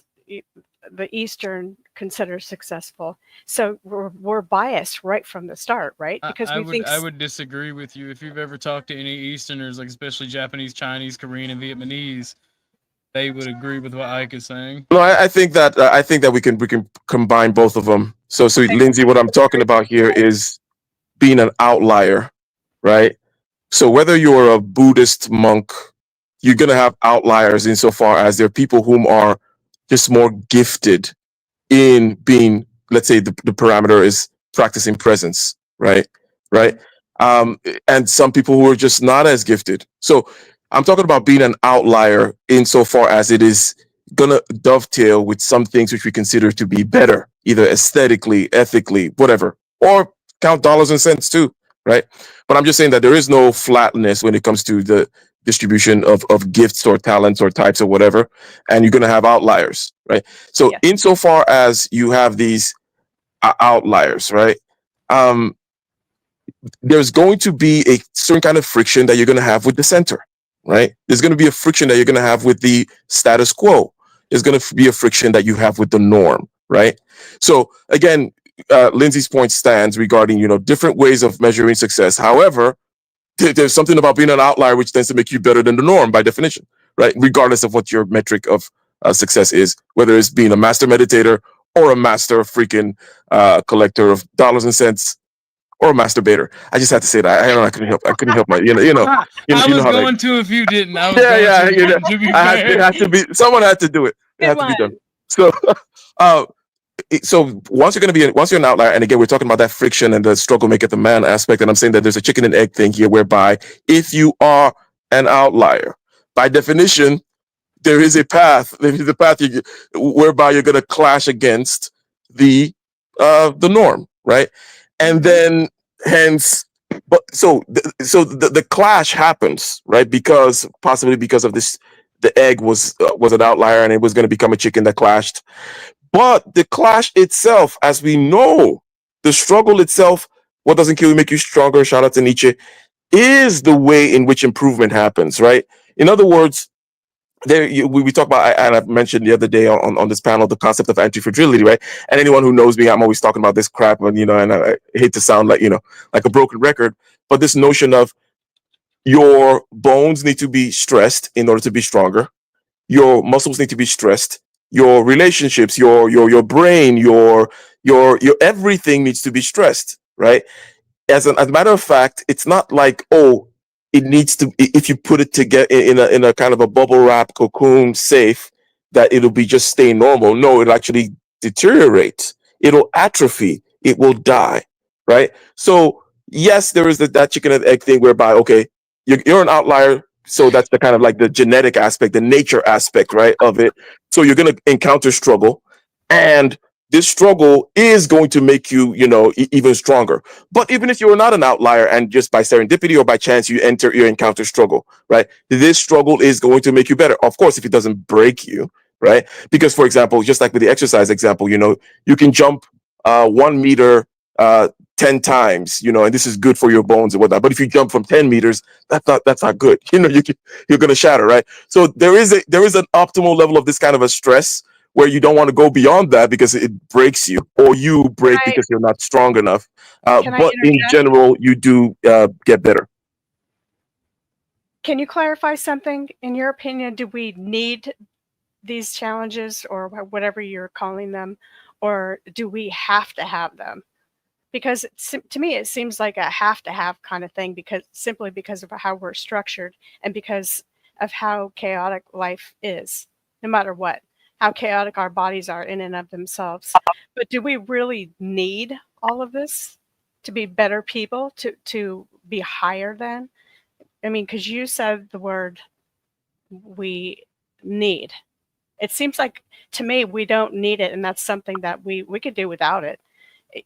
the Eastern considers successful. So we're biased right from the start, right? Because I would disagree with you. If you've ever talked to any Easterners, like especially Japanese, Chinese, Korean, and Vietnamese, they would agree with what Ike is saying. No, I think that we can combine both of them. So Lindsay, what I'm talking about here is being an outlier, right? So whether you're a Buddhist monk, you're going to have outliers insofar as there are people whom are just more gifted in being, let's say the parameter is practicing presence, right? And some people who are just not as gifted. So I'm talking about being an outlier insofar as it is going to dovetail with some things which we consider to be better, either aesthetically, ethically, whatever, or count dollars and cents too, right? But I'm just saying that there is no flatness when it comes to the distribution of gifts or talents or types or whatever, and you're going to have outliers, right? So insofar as you have these outliers, right, there's going to be a certain kind of friction that you're going to have with the center, right? There's going to be a friction that you're going to have with the status quo. There's going to be a friction that you have with the norm, right? So again, Lindsay's point stands regarding, different ways of measuring success. However, there's something about being an outlier which tends to make you better than the norm by definition, right? Regardless of what your metric of success is, whether it's being a master meditator or a master freaking collector of dollars and cents or a masturbator. I just had to say that. I couldn't help my, I was going to if you didn't. I was going to be fair. It has to be. Someone had to do it. It had to be done. So, so once you're an outlier, and again, we're talking about that friction and the struggle maketh the man aspect, and I'm saying that there's a chicken and egg thing here, whereby if you are an outlier, by definition, there is a path. Whereby you're going to clash against the norm, right? And then hence, but so the clash happens, right? Possibly because of this, the egg was an outlier, and it was going to become a chicken that clashed. But the clash itself, as we know, the struggle itself, what doesn't kill you make you stronger, shout out to Nietzsche, is the way in which improvement happens, right? In other words, we talk about, and I've mentioned the other day on this panel, the concept of anti-fragility, right? And anyone who knows me, I'm always talking about this crap, and and I hate to sound like like a broken record, but this notion of your bones need to be stressed in order to be stronger, your muscles need to be stressed, your relationships, your brain, your everything needs to be stressed, right? As a matter of fact, it's not like, it needs to, if you put it together in a kind of a bubble wrap cocoon safe, that it'll be just stay normal. No, it'll actually deteriorate. It'll atrophy. It will die, right? So yes, there is that chicken and egg thing whereby, okay, you're an outlier. So that's the kind of like the genetic aspect, the nature aspect, right, of it. So you're going to encounter struggle, and this struggle is going to make you, even stronger. But even if you're not an outlier and just by serendipity or by chance you encounter struggle, right, this struggle is going to make you better. Of course, if it doesn't break you, right? Because, for example, just like with the exercise example, you can jump 1 meter 10 times, and this is good for your bones and whatnot. But if you jump from 10 meters, that's not good. You're going to shatter, right? So there is an optimal level of this kind of a stress where you don't want to go beyond that because it breaks you, or you break because you're not strong enough. But in general, you do get better. Can you clarify something? In your opinion, do we need these challenges or whatever you're calling them, or do we have to have them? Because to me, it seems like a have to have kind of thing, because simply because of how we're structured and because of how chaotic life is, no matter what, how chaotic our bodies are in and of themselves. But do we really need all of this to be better people, to be higher than? I mean, because you said the word we need. It seems like to me we don't need it, and that's something that we could do without it.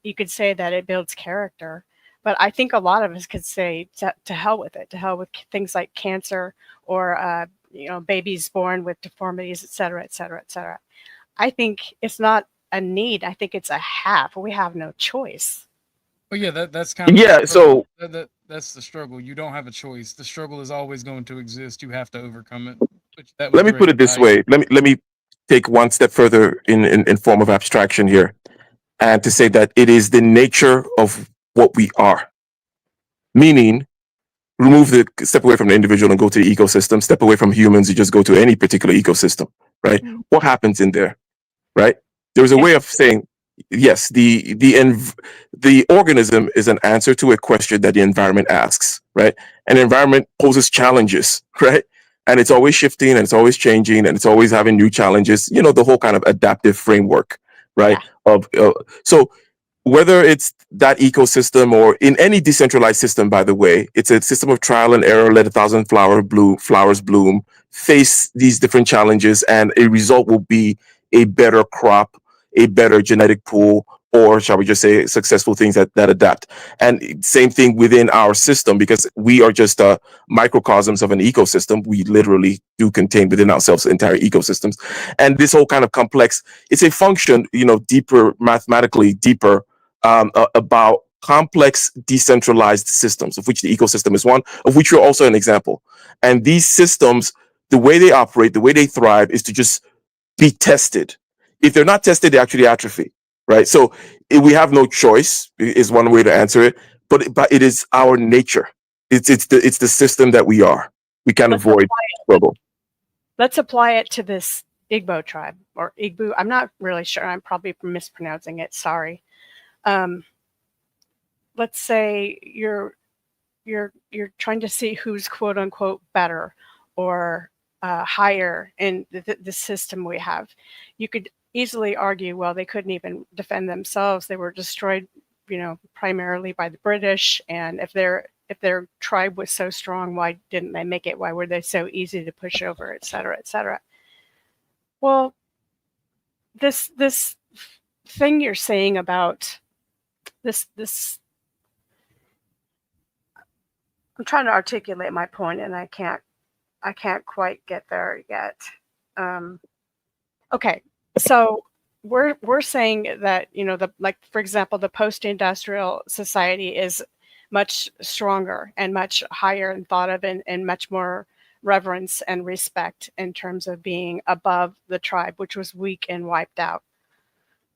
You could say that it builds character, but I think a lot of us could say to hell with it, to hell with things like cancer or babies born with deformities, et cetera, et cetera, et cetera. I think it's not a need. I think it's a have. We have no choice. Well, yeah, that's kind of Yeah, the struggle. so That's the struggle. You don't have a choice. The struggle is always going to exist. You have to overcome it. That was let me put it this directed by way. Let me take one step further in form of abstraction here, and to say that it is the nature of what we are. Meaning, step away from the individual and go to the ecosystem. Step away from humans, you just go to any particular ecosystem, right? What happens in there, right? There's a way of saying, yes, the organism is an answer to a question that the environment asks, right? And the environment poses challenges, right? And it's always shifting and it's always changing and it's always having new challenges. The whole kind of adaptive framework, right? So whether it's that ecosystem or in any decentralized system, by the way, it's a system of trial and error. Let 1,000 flowers bloom, face these different challenges, and a result will be a better crop, a better genetic pool, or shall we just say successful things that adapt. And same thing within our system, because we are just microcosms of an ecosystem. We literally do contain within ourselves entire ecosystems. And this whole kind of complex, it's a function, deeper, mathematically deeper, about complex decentralized systems, of which the ecosystem is one, of which you're also an example. And these systems, the way they operate, the way they thrive is to just be tested. If they're not tested, they actually atrophy, right? So we have no choice is one way to answer it, but it is our nature. It's the system that we are. We can't avoid struggle. Let's apply it to this Igbo tribe or Igbo. I'm not really sure. I'm probably mispronouncing it. Sorry. Let's say you're trying to see who's quote unquote better or higher in the system we have. You could easily argue, well, they couldn't even defend themselves. They were destroyed, primarily by the British. And if their tribe was so strong, why didn't they make it? Why were they so easy to push over, et cetera, et cetera? Well, this thing you're saying about this I'm trying to articulate my point and I can't quite get there yet. Okay, so we're saying that for example, the post-industrial society is much stronger and much higher and thought of and much more reverence and respect in terms of being above the tribe, which was weak and wiped out.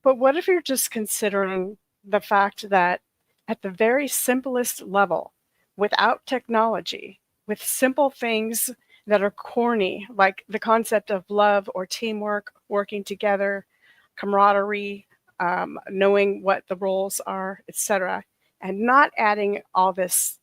But what if you're just considering the fact that at the very simplest level, without technology, with simple things that are corny, like the concept of love or teamwork, working together, camaraderie, knowing what the roles are, etc., and not adding all this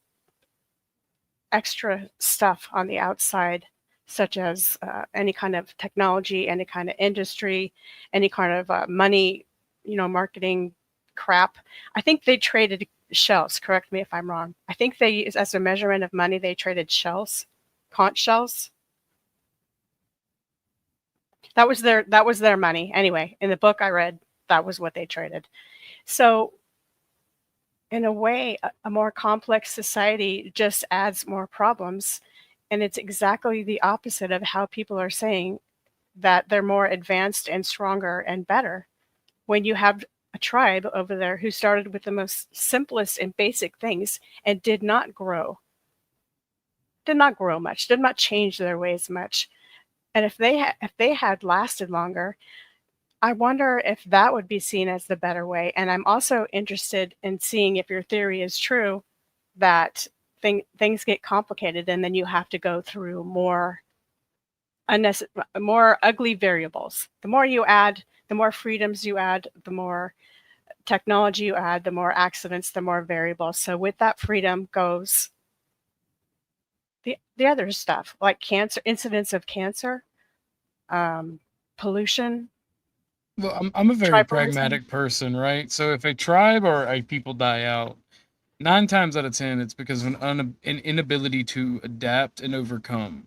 extra stuff on the outside, such as any kind of technology, any kind of industry, any kind of money, marketing crap. I think they traded shells. Correct me if I'm wrong. I think they, as a measurement of money, they traded shells, conch shells. That was their money. Anyway, in the book I read, that was what they traded. So in a way, a more complex society just adds more problems. And it's exactly the opposite of how people are saying that they're more advanced and stronger and better. When you have a tribe over there who started with the most simplest and basic things and did not grow much, did not change their ways much. And if they had lasted longer, I wonder if that would be seen as the better way. And I'm also interested in seeing if your theory is true, that things get complicated, and then you have to go through more ugly variables. The more you add, the more freedoms you add, the more technology you add, the more accidents, the more variables. So with that freedom goes the other stuff, like cancer, incidents of cancer, pollution. Well, I'm a very Tribalism. pragmatic person, right? So if a tribe or a people die out, 9 times out of 10, it's because of an inability to adapt and overcome.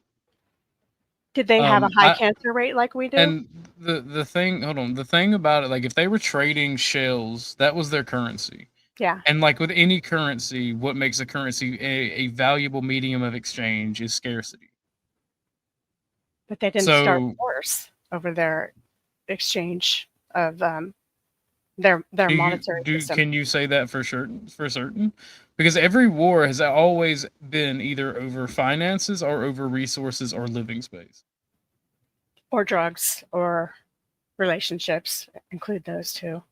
Did they have a high I, cancer rate like we do? and the thing, hold on, the thing about it, like if they were trading shells, that was their currency. Yeah. And like with any currency, what makes a currency a valuable medium of exchange is scarcity. But they didn't start So wars over their exchange of their monetary system. can you say that for certain? Because every war has always been either over finances or over resources or living space. Or drugs or relationships, include those too.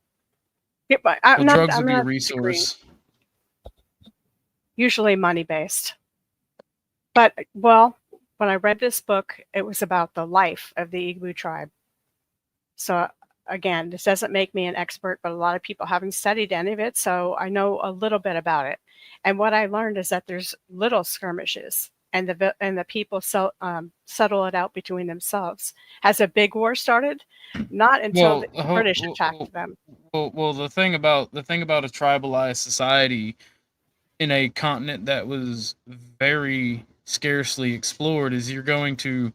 Yeah, but Well, drugs would be a resource. Usually money based. But well, when I read this book, it was about the life of the Igbo tribe. So again, this doesn't make me an expert, but a lot of people haven't studied any of it, so I know a little bit about it. And what I learned is that there's little skirmishes, and the people settle it out between themselves. Has a big war started? Not until the British attacked them. Well, the thing about a tribalized society in a continent that was very scarcely explored is you're going to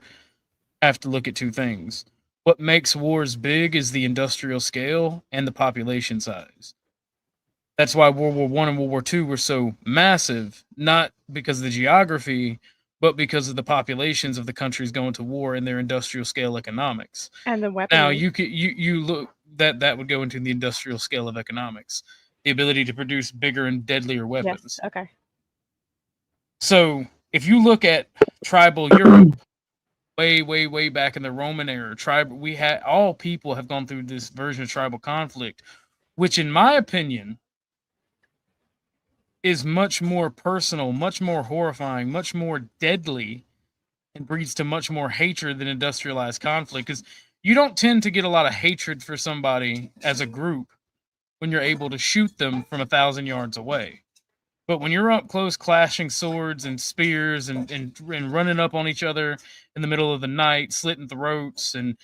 have to look at 2 things. What makes wars big is the industrial scale and the population size. That's why World War I and World War II were so massive, not because of the geography, but because of the populations of the countries going to war and their industrial scale economics. And the weapons. Now you look that would go into the industrial scale of economics, the ability to produce bigger and deadlier weapons. Yes. Okay. So if you look at tribal Europe, way back in the Roman era, all people have gone through this version of tribal conflict, which in my opinion is much more personal, much more horrifying, much more deadly, and breeds to much more hatred than industrialized conflict. Because you don't tend to get a lot of hatred for somebody as a group when you're able to shoot them from 1,000 yards away. But when you're up close, clashing swords and spears and running up on each other in the middle of the night, slitting throats and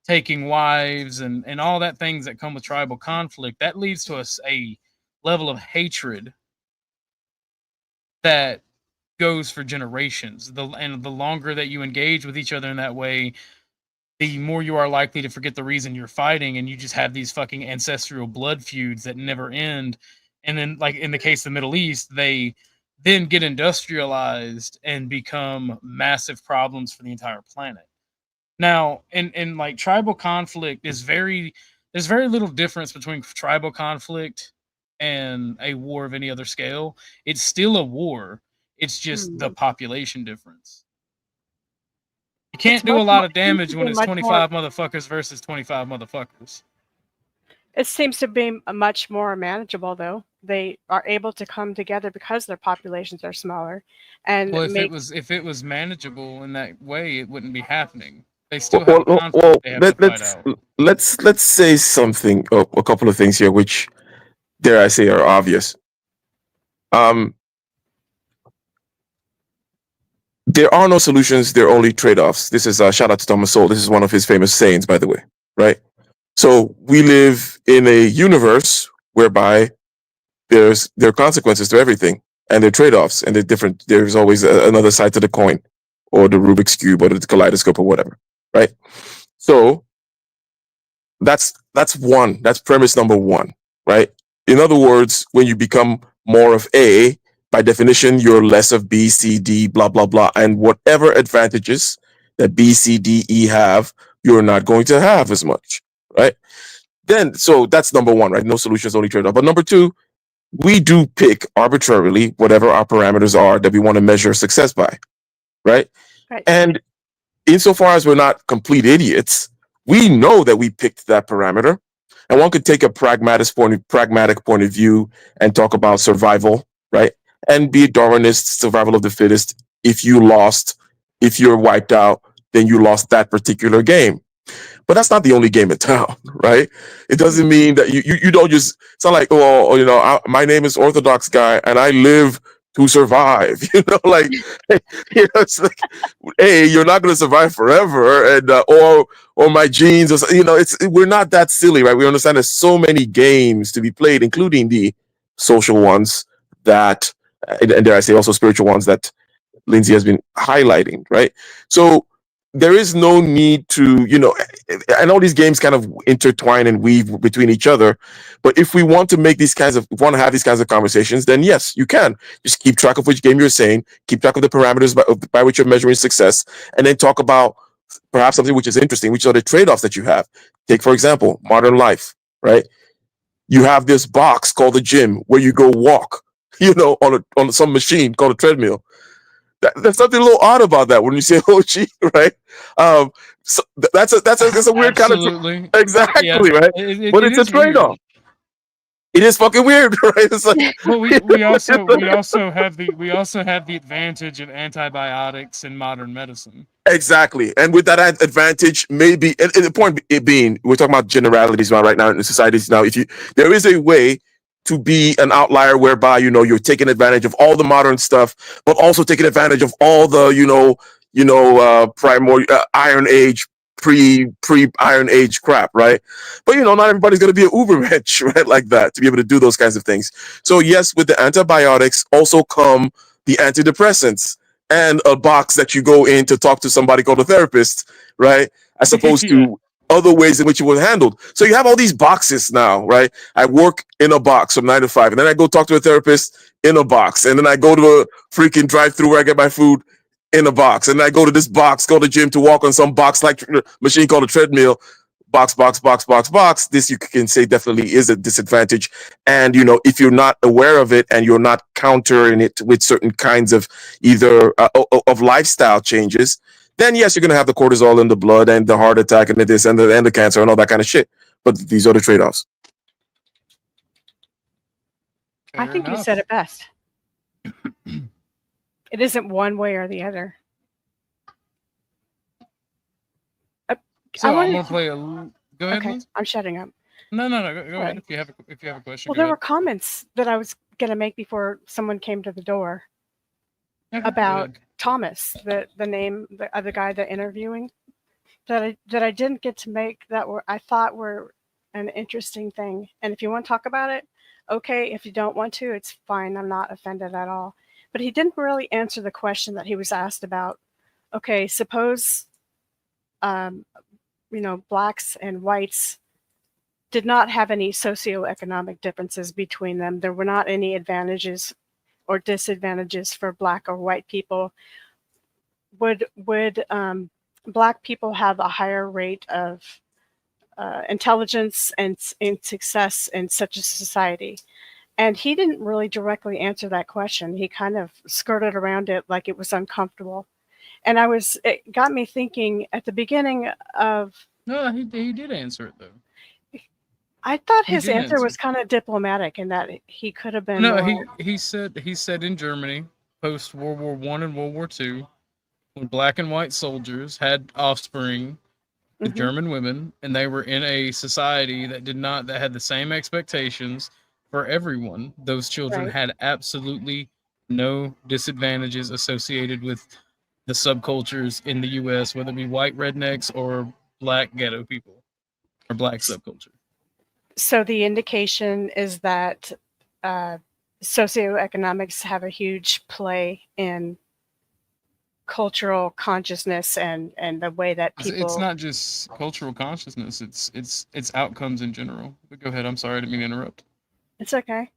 taking wives and all that things that come with tribal conflict, that leads to a level of hatred that goes for generations. And the longer that you engage with each other in that way, the more you are likely to forget the reason you're fighting, and you just have these fucking ancestral blood feuds that never end. And then, like in the case of the Middle East, they then get industrialized and become massive problems for the entire planet. Now, in like tribal conflict there's very little difference between tribal conflict and a war of any other scale. It's still a war. It's just the population difference. You can't do a lot of damage when it's 25 motherfuckers versus 25 motherfuckers. It seems to be much more manageable, though. They are able to come together because their populations are smaller. And well, if it was manageable in that way, it wouldn't be happening. They still have conflict. Well, they have to fight out. let's say something, a couple of things here, which dare I say are obvious. There are no solutions. There are only trade-offs. This is shout out to Thomas Sowell. This is one of his famous sayings, by the way, right? So we live in a universe whereby there are consequences to everything, and there are trade-offs, and there's always another side to the coin, or the Rubik's Cube, or the kaleidoscope, or whatever, right? So that's one. That's premise number one, right? In other words, when you become more of A, by definition, you're less of B, C, D, blah, blah, blah. And whatever advantages that B, C, D, E have, you're not going to have as much, right? Then, so that's number one, right? No solutions, only trade-off. But number two, we do pick arbitrarily whatever our parameters are that we want to measure success by, right? And insofar as we're not complete idiots, we know that we picked that parameter. And one could take a pragmatic point of view and talk about survival, right? and be Darwinist, survival of the fittest. If you lost, if you're wiped out, then you lost that particular game. But that's not the only game in town, right? It doesn't mean that you don't just. It's not like, oh, you know, my name is Orthodox Guy and I live to survive. You know, like, you know, it's like, hey, you're not going to survive forever, and or my genes, or you know, we're not that silly, right? We understand there's so many games to be played, including the social ones that, and dare I say, also spiritual ones that Lindsay has been highlighting, right? So there is no need to, you know, I know these games kind of intertwine and weave between each other, but if we want to make these kinds of, want to have these kinds of conversations, then yes, you can. Just keep track of which game you're saying, keep track of the parameters by which you're measuring success, and then talk about perhaps something which is interesting, which are the trade-offs that you have. Take, for example, modern life, right? You have this box called the gym where you go walk, you know, on some machine called a treadmill. There's something a little odd about that when you say OG, right? So that's a weird kind of exactly, Yeah. right? But It it's a is weird. trade-off. It is fucking weird, right? It's like, Well, we also have the advantage of antibiotics in modern medicine. exactly, and with that advantage, maybe, and the point being, we're talking about generalities right now in the societies. Now, if there is a way to be an outlier whereby, you know, you're taking advantage of all the modern stuff, but also taking advantage of all the, primordial Iron Age, pre Iron Age crap, right? But you know, not everybody's going to be an ubermensch, right? Like that, to be able to do those kinds of things. So yes, with the antibiotics also come the antidepressants and a box that you go in to talk to somebody called a therapist, right? As opposed to other ways in which it was handled. So you have all these boxes now, right? I work in a box from 9 to 5, and then I go talk to a therapist in a box, and then I go to a freaking drive-through where I get my food in a box, and I go to this box, go to the gym to walk on some box-like machine called a treadmill. Box. This, you can say, definitely is a disadvantage. And you know, if you're not aware of it and you're not countering it with certain kinds of either of lifestyle changes, then yes, you're going to have the cortisol in the blood and the heart attack and this and the cancer and all that kind of shit. But these are the trade-offs. I think you said it best. It isn't one way or the other. So I'm gonna play a. Go ahead. Okay, Liz. I'm shutting up. No. Go ahead. If you have a question. Well, there were comments that I was gonna make before someone came to the door about Thomas, the name of the guy that interviewing, that I didn't get to make, that I thought were an interesting thing. And if you want to talk about it, okay. If you don't want to, it's fine. I'm not offended at all. But he didn't really answer the question that he was asked about. Okay, suppose blacks and whites did not have any socioeconomic differences between them. There were not any advantages or disadvantages for black or white people. Would black people have a higher rate of intelligence and success in such a society? And he didn't really directly answer that question. He kind of skirted around it like it was uncomfortable. And it got me thinking at the beginning of. No, he did answer it though. I thought his answer was kind of diplomatic in that he could have been. No, he said in Germany post World War I and World War II, when black and white soldiers had offspring, the German women, and they were in a society that had the same expectations for everyone. Those children had absolutely no disadvantages associated with the subcultures in the U.S., whether it be white rednecks or black ghetto people or black subculture. So the indication is that socioeconomics have a huge play in cultural consciousness and the way that people. It's not just cultural consciousness; it's outcomes in general. But go ahead. I'm sorry, I didn't mean to interrupt. It's okay.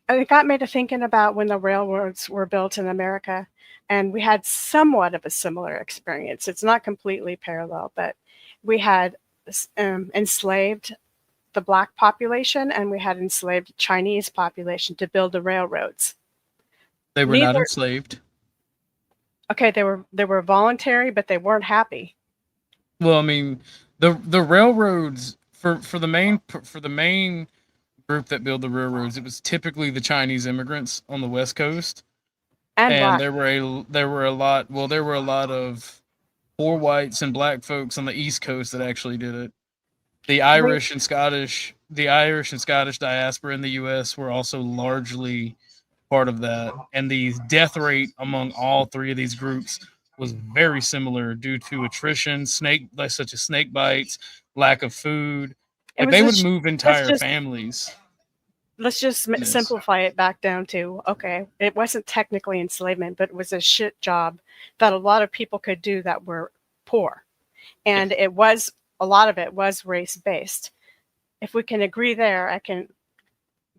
It got me to thinking about when the railroads were built in America, and we had somewhat of a similar experience. It's not completely parallel, but we had enslaved the black population and we had enslaved Chinese population to build the railroads. They were not enslaved. Okay, they were voluntary, but they weren't happy. Well, I mean, the railroads for the main group that built the railroads, it was typically the Chinese immigrants on the West Coast, And and black. there were a lot of poor whites and black folks on the East Coast that actually did it. The Irish and Scottish diaspora in the U.S. were also largely part of that, and the death rate among all three of these groups was very similar due to attrition, such as snake bites, lack of food. It Like was they a would sh- move let's entire just families. let's just Yes. simplify it back down to, okay, it wasn't technically enslavement, but it was a shit job that a lot of people could do that were poor, and it was a lot of it was race based. If we can agree there, I can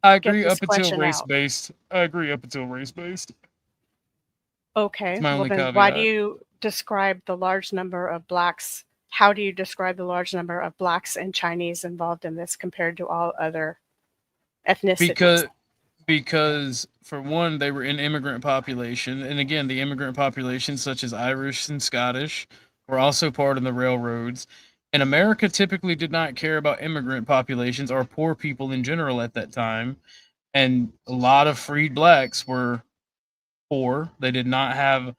I get agree this up until question race out. based. I agree up until race based. Okay, It's my well only then why do caveat. you describe the large number of blacks? How do you describe the large number of blacks and Chinese involved in this compared to all other ethnicities? Because for one, they were an immigrant population, and again, the immigrant population, such as Irish and Scottish, were also part of the railroads. And America typically did not care about immigrant populations or poor people in general at that time. And a lot of freed blacks were poor. They did not have,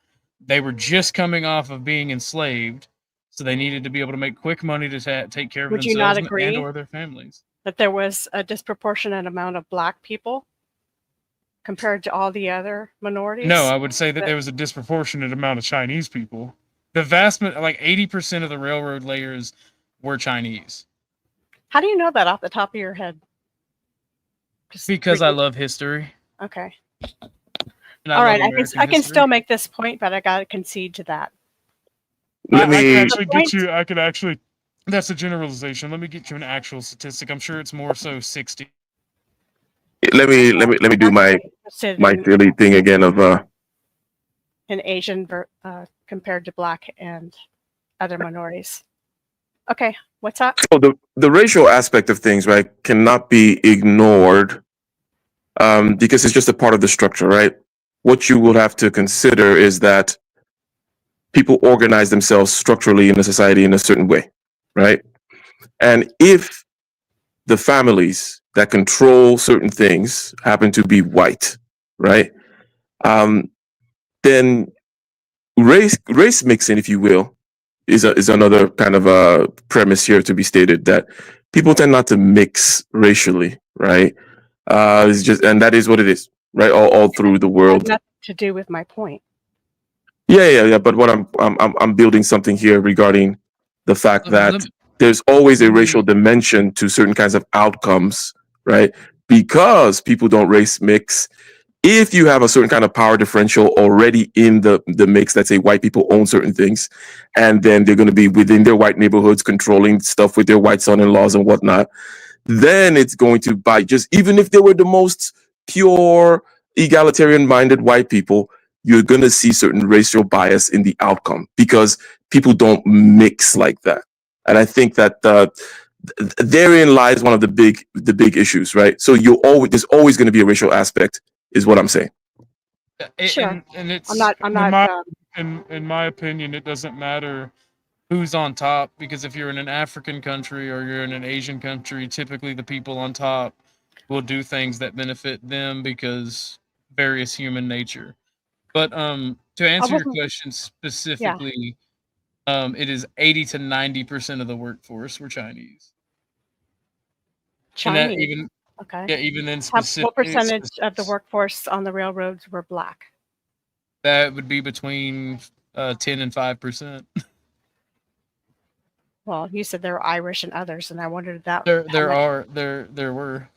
they were just coming off of being enslaved, so they needed to be able to make quick money to take care of Would you not themselves and agree or their families. that there was a disproportionate amount of black people compared to all the other minorities? No, I would say that there was a disproportionate amount of Chinese people. The like 80% of the railroad layers were Chinese. How do you know that off the top of your head? Just Because I reading. love history. Okay. And All I right, love I American can history. still make this point, but I gotta concede to that. I can The actually get point- you. I could actually. That's a generalization. Let me get you an actual statistic. I'm sure it's more so 60. Let me do my interested my in- silly thing again of in Asian compared to black and other minorities. Okay, what's up? so the racial aspect of things, right, cannot be ignored because it's just a part of the structure, right? What you will have to consider is that people organize themselves structurally in a society in a certain way, right? And if the families that control certain things happen to be white, right? Then race mixing, if you will, is another kind of a premise here to be stated, that people tend not to mix racially, right? It's just, and that is what it is, right? All through the It had world. nothing to do with my point. Yeah. But what I'm building something here regarding the fact that there's always a racial dimension to certain kinds of outcomes, right? Because people don't race mix. If you have a certain kind of power differential already in the mix, that say white people own certain things, and then they're going to be within their white neighborhoods controlling stuff with their white son-in-laws and whatnot, then it's going to bite. Just even if they were the most pure, egalitarian-minded white people, you're going to see certain racial bias in the outcome because people don't mix like that. And I think that therein lies one of the big issues, right? So there's always going to be a racial aspect, is what I'm saying. Sure. And it's I'm not. in my opinion, it doesn't matter who's on top, because if you're in an African country or you're in an Asian country, typically the people on top will do things that benefit them because various human nature. But to answer your question specifically, it is 80 to 90% of the workforce were Chinese. And that Chinese. Okay. Yeah, even then specific. What percentage of the workforce on the railroads were black? That would be between 10 and 5%. Well, you said there were Irish and others, and I wondered that. There were.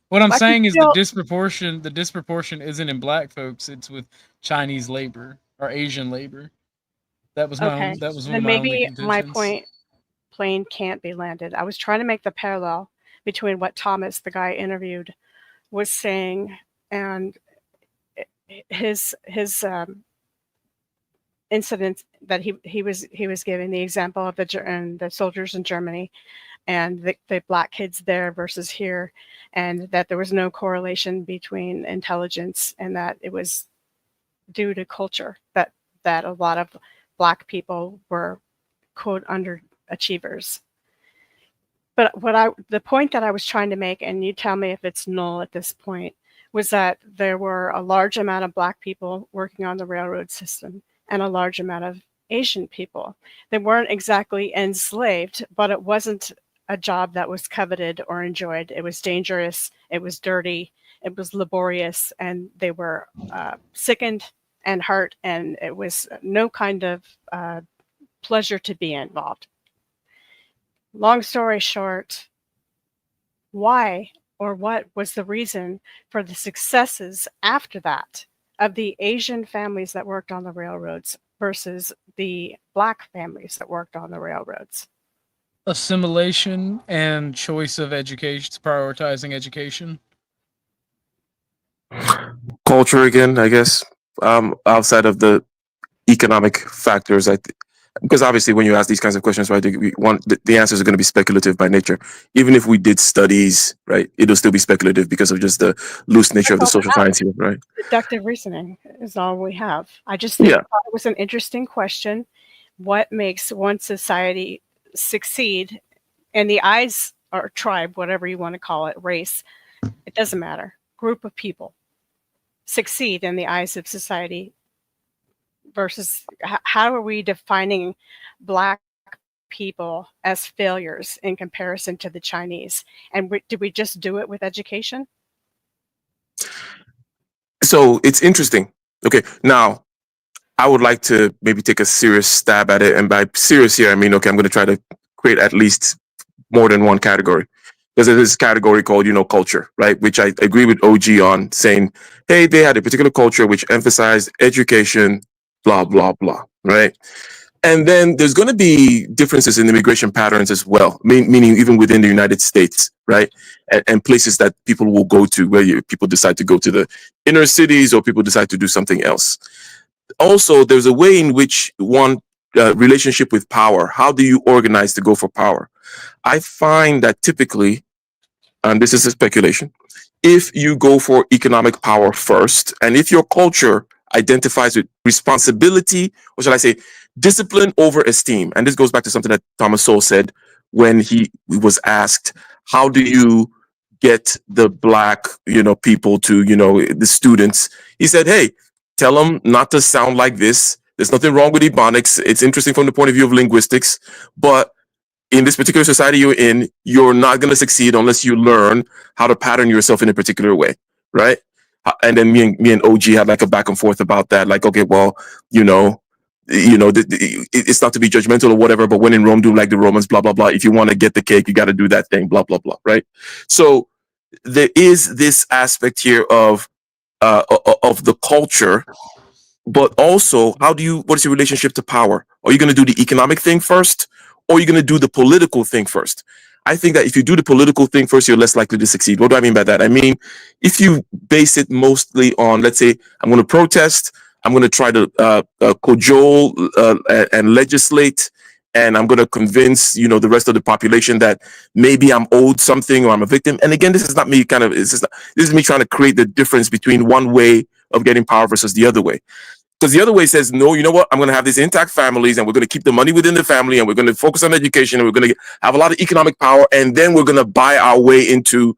What I'm saying is the disproportion isn't in black folks, it's with Chinese labor or Asian labor. That was my own, that was one of then my only maybe my contentions. plane can't be landed. I was trying to make the parallel between what Thomas, the guy interviewed, was saying and his incident that he was giving the example of the soldiers in Germany and the black kids there versus here, and that there was no correlation between intelligence and that it was due to culture, that a lot of black people were quote underachievers. But the point that I was trying to make, and you tell me if it's null at this point, was that there were a large amount of Black people working on the railroad system and a large amount of Asian people. They weren't exactly enslaved, but it wasn't a job that was coveted or enjoyed. It was dangerous, it was dirty, it was laborious, and they were sickened and hurt, and it was no kind of pleasure to be involved. Long story short, why or what was the reason for the successes after that of the Asian families that worked on the railroads versus the Black families that worked on the railroads? Assimilation and choice of education, prioritizing education. Culture again, I guess. Outside of the economic factors, because obviously when you ask these kinds of questions, right, the answers are going to be speculative by nature. Even if we did studies, right, it'll still be speculative because of just the loose nature of the social science here, right? Deductive reasoning is all we have. I just thought it was an interesting question. What makes one society succeed in the eyes, or tribe, whatever you want to call it, race, it doesn't matter, group of people, succeed in the eyes of society versus how are we defining Black people as failures in comparison to the Chinese? And did we just do it with education? So it's interesting. Okay, now I would like to maybe take a serious stab at it. And by serious here, I mean, okay, I'm going to try to create at least more than one category. There's this category called, culture, right? Which I agree with OG on, saying, hey, they had a particular culture which emphasized education, blah, blah, blah, right? And then there's going to be differences in immigration patterns as well, meaning even within the United States, right? And places that people will go to where people decide to go to the inner cities or people decide to do something else. Also, there's a way in which one relationship with power, how do you organize to go for power? I find that typically, and this is a speculation, if you go for economic power first, and if your culture identifies with responsibility, or shall I say, discipline over esteem, and this goes back to something that Thomas Sowell said when he was asked, how do you get the Black, people to, the students? He said, hey, tell them not to sound like this. There's nothing wrong with Ebonics. It's interesting from the point of view of linguistics, but in this particular society you're in, you're not going to succeed unless you learn how to pattern yourself in a particular way, right? And then me and OG had like a back and forth about that. Like, okay, well, it's not to be judgmental or whatever, but when in Rome, do like the Romans, blah, blah, blah. If you want to get the cake, you got to do that thing, blah, blah, blah, right? So there is this aspect here of the culture, but also what is your relationship to power? Are you going to do the economic thing first, or are you going to do the political thing first? I think that if you do the political thing first, you're less likely to succeed. What do I mean by that? I mean, if you base it mostly on, let's say, I'm going to protest, I'm going to try to cajole and legislate, and I'm going to convince, the rest of the population that maybe I'm owed something or I'm a victim. And again, this is not me this is me trying to create the difference between one way of getting power versus the other way. Because the other way says, no, you know what? I'm going to have these intact families, and we're going to keep the money within the family, and we're going to focus on education, and we're going to have a lot of economic power, and then we're going to buy our way into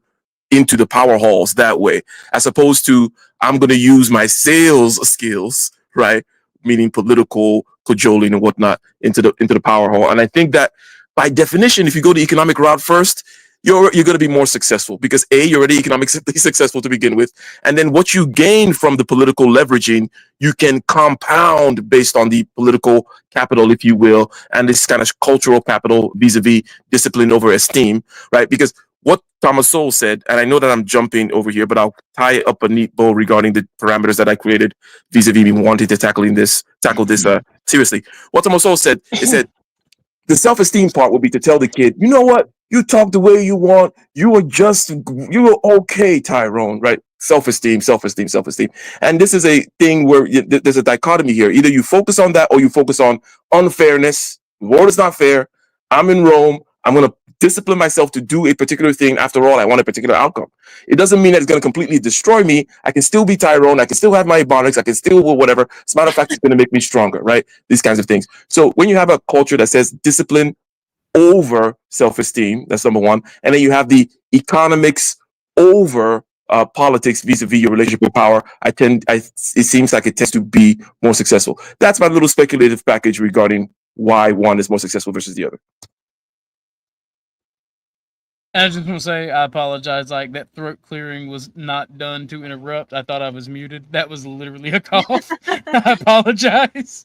the power halls that way, as opposed to I'm going to use my sales skills, right? Meaning political cajoling and whatnot into the power hall. And I think that by definition, if you go the economic route first, you're going to be more successful because you're already economically successful to begin with. And then what you gain from the political leveraging, you can compound based on the political capital, if you will, and this kind of cultural capital vis-a-vis discipline over esteem, right? Because what Thomas Sowell said, and I know that I'm jumping over here, but I'll tie up a neat bow regarding the parameters that I created vis-a-vis me wanting to tackle this seriously. What Thomas Sowell said, is that the self-esteem part would be to tell the kid, you know what? You talk the way you want. You are okay, Tyrone, right? Self-esteem. And this is a thing where there's a dichotomy here. Either you focus on that or you focus on unfairness. The world is not fair. I'm in Rome. I'm going to discipline myself to do a particular thing. After all, I want a particular outcome. It doesn't mean that it's going to completely destroy me. I can still be Tyrone. I can still have my Ebonics. I can still whatever. As a matter of fact, it's going to make me stronger, right? These kinds of things. So when you have a culture that says discipline over self-esteem. That's number one. And then you have the economics over politics vis-a-vis your relationship with power. It seems like it tends to be more successful. That's my little speculative package regarding why one is more successful versus the other. I just want to say I apologize. Like, that throat clearing was not done to interrupt. I thought I was muted. That was literally a cough. I apologize.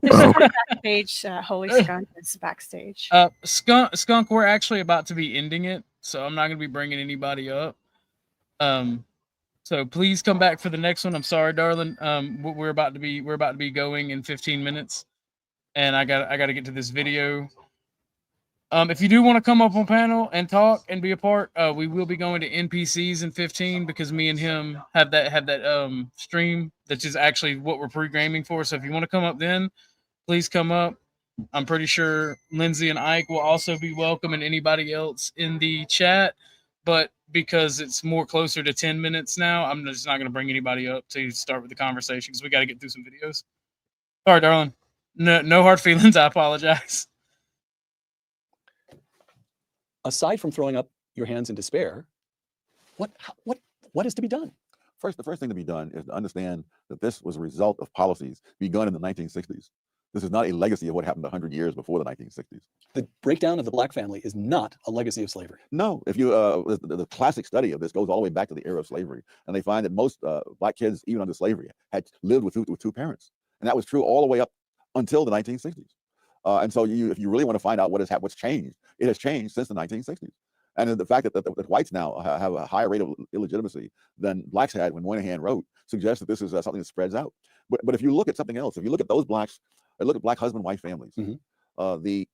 There's backstage. Holy Skunk is backstage. Skunk, we're actually about to be ending it, so I'm not going to be bringing anybody up. So please come back for the next one. I'm sorry, darling. We're about to be going in 15 minutes, and I got to get to this video. If you do want to come up on panel and talk and be a part, we will be going to NPCs in 15 because me and him have that stream that is actually what we're pre-gaming for. So if you want to come up then, please come up. I'm pretty sure Lindsay and Ike will also be welcome, and anybody else in the chat. But because it's more closer to 10 minutes now, I'm just not going to bring anybody up to start with the conversation because we got to get through some videos. Sorry, darling. No hard feelings. I apologize. Aside from throwing up your hands in despair, what is to be done? The first thing to be done is to understand that this was a result of policies begun in the 1960s. This is not a legacy of what happened 100 years before the 1960s. The breakdown of the black family is not a legacy of slavery. No, if you the classic study of this goes all the way back to the era of slavery, and they find that most black kids, even under slavery, had lived with two parents, and that was true all the way up until the 1960s. And so, if you really want to find out what's changed, it has changed since the 1960s. And the fact that whites now have a higher rate of illegitimacy than blacks had when Moynihan wrote suggests that this is something that spreads out. But if you look at something else, if you look at those blacks, look at black husband-wife families, the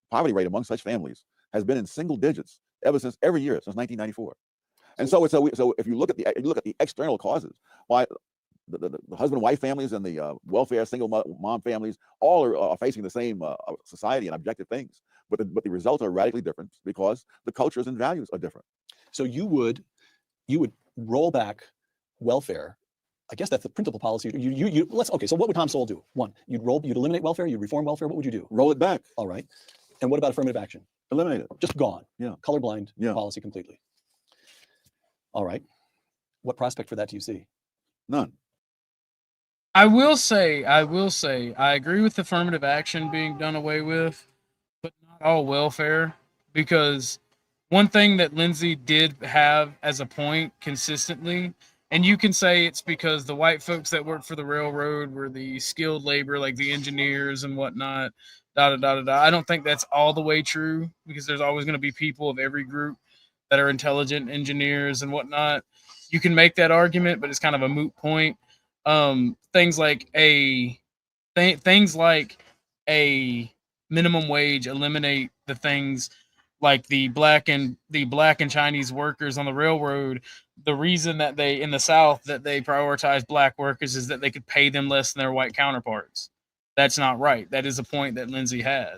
poverty rate among such families has been in single digits every year since 1994. And so if you look at the external causes, why the husband-wife families and the welfare single mom families all are facing the same society and objective things, but the results are radically different because the cultures and values are different. So you would roll back welfare. I guess that's the principal policy. So what would Tom Sowell do? One, you'd eliminate welfare, you'd reform welfare. What would you do? Roll it back. All right. And what about affirmative action? Eliminate it. Just gone. Yeah. Colorblind policy completely. All right. What prospect for that do you see? None. I will say, I agree with affirmative action being done away with, but not all welfare, because one thing that Lindsay did have as a point consistently, and you can say it's because the white folks that worked for the railroad were the skilled labor, like the engineers and whatnot, I don't think that's all the way true, because there's always going to be people of every group that are intelligent engineers and whatnot. You can make that argument, but it's kind of a moot point. Things like a minimum wage eliminate the things like the black and Chinese workers on the railroad. The reason that they in the South that they prioritize black workers is that they could pay them less than their white counterparts. That's not right. That is a point that Lindsay had.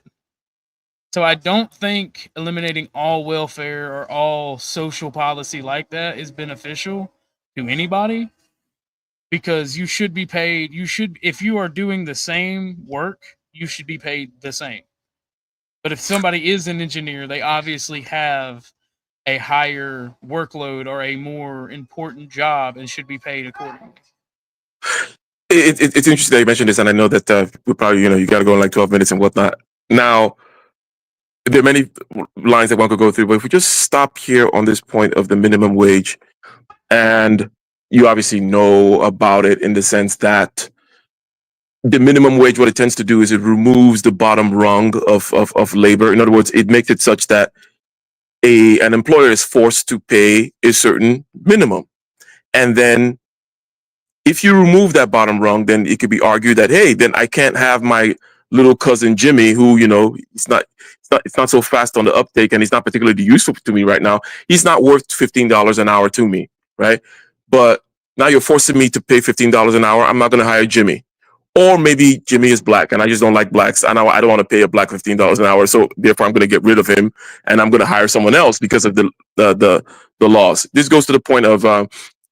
So I don't think eliminating all welfare or all social policy like that is beneficial to anybody, because you should be paid. If you are doing the same work, you should be paid the same. But if somebody is an engineer, they obviously have a higher workload or a more important job and should be paid accordingly. It's interesting that you mentioned this, and I know that we probably, you got to go in like 12 minutes and whatnot. Now, there are many lines that one could go through, but if we just stop here on this point of the minimum wage, and you obviously know about it in the sense that the minimum wage, what it tends to do is it removes the bottom rung of labor. In other words, it makes it such that an employer is forced to pay a certain minimum. And then if you remove that bottom rung, then it could be argued that, hey, then I can't have my little cousin Jimmy, who, it's not so fast on the uptake and he's not particularly useful to me right now. He's not worth $15 an hour to me, right? But now you're forcing me to pay $15 an hour. I'm not going to hire Jimmy. Or maybe Jimmy is black and I just don't like blacks. I don't want to pay a black $15 an hour. So therefore I'm going to get rid of him and I'm going to hire someone else because of the laws. This goes to the point of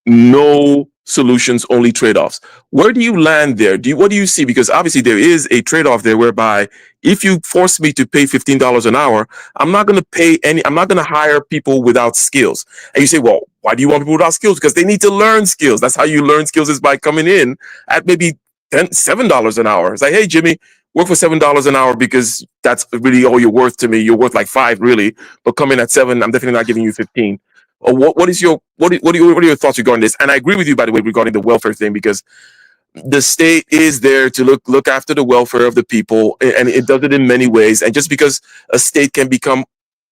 no solutions, only trade-offs. Where do you land there? What do you see? Because obviously there is a trade-off there whereby if you force me to pay $15 an hour, I'm not going to hire people without skills. And you say, well, why do you want people without skills? Because they need to learn skills. That's how you learn skills, is by coming in at maybe $7 an hour. It's like, hey, Jimmy, work for $7 an hour because that's really all you're worth to me. You're worth like $5 really, but come in at $7, I'm definitely not giving you 15. Or what are your thoughts regarding this? And I agree with you, by the way, regarding the welfare thing, because the state is there to look after the welfare of the people, and it does it in many ways. And just because a state can become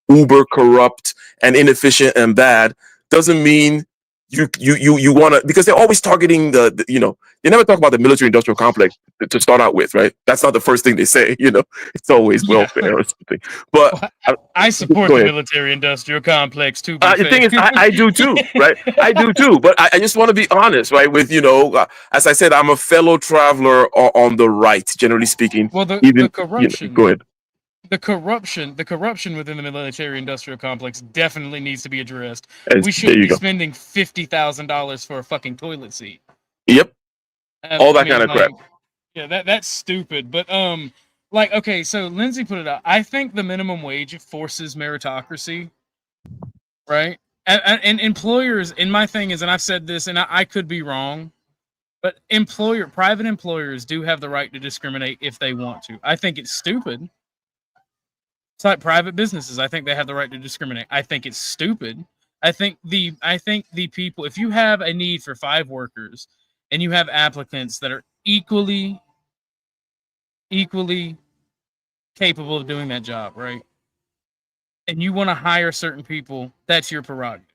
uber corrupt and inefficient and bad doesn't mean you want to, because they're always targeting the they never talk about the military industrial complex to start out with, right? That's not the first thing they say. It's always welfare or something. But I support the military industrial complex too. The thing is, I do too, right? I do too. But I just want to be honest, right? With as I said, I'm a fellow traveler on the right, generally speaking. Well, the corruption. Go ahead. The corruption within the military industrial complex definitely needs to be addressed. We shouldn't be spending $50,000 for a fucking toilet seat. Yep. All that kind of crap. Yeah, that's stupid. But okay, so Lindsay put it out. I think the minimum wage forces meritocracy, right? And employers, and my thing is, and I've said this, and I could be wrong, but private employers do have the right to discriminate if they want to. I think it's stupid. It's like private businesses. I think they have the right to discriminate. I think it's stupid. I think the people, if you have a need for 5 workers and you have applicants that are equally capable of doing that job, right? And you want to hire certain people, that's your prerogative.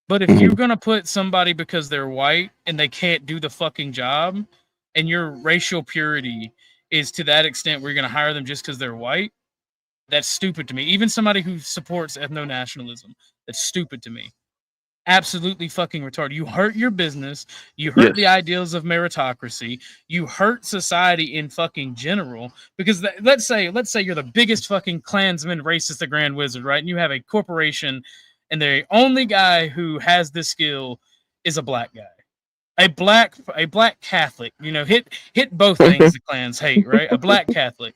But if you're going to put somebody because they're white and they can't do the fucking job, and your racial purity is to that extent where you're going to hire them just because they're white, that's stupid to me. Even somebody who supports ethno-nationalism, that's stupid to me. Absolutely fucking retarded. You hurt your business. You hurt the ideals of meritocracy. You hurt society in fucking general. Because let's say you're the biggest fucking Klansman, racist, the Grand Wizard, right? And you have a corporation, and the only guy who has this skill is a black guy. A black Catholic. Hit both things the clans hate, right? A black Catholic.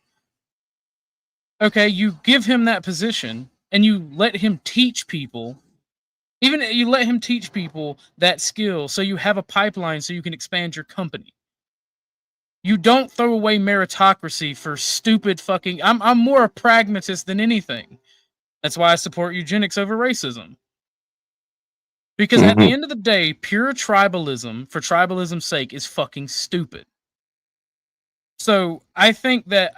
Okay, you give him that position and you let him teach people. Even you let him teach people that skill, so you have a pipeline so you can expand your company. You don't throw away meritocracy for stupid fucking. I'm more a pragmatist than anything. That's why I support eugenics over racism. Because at the end of the day, pure tribalism for tribalism's sake is fucking stupid. So I think the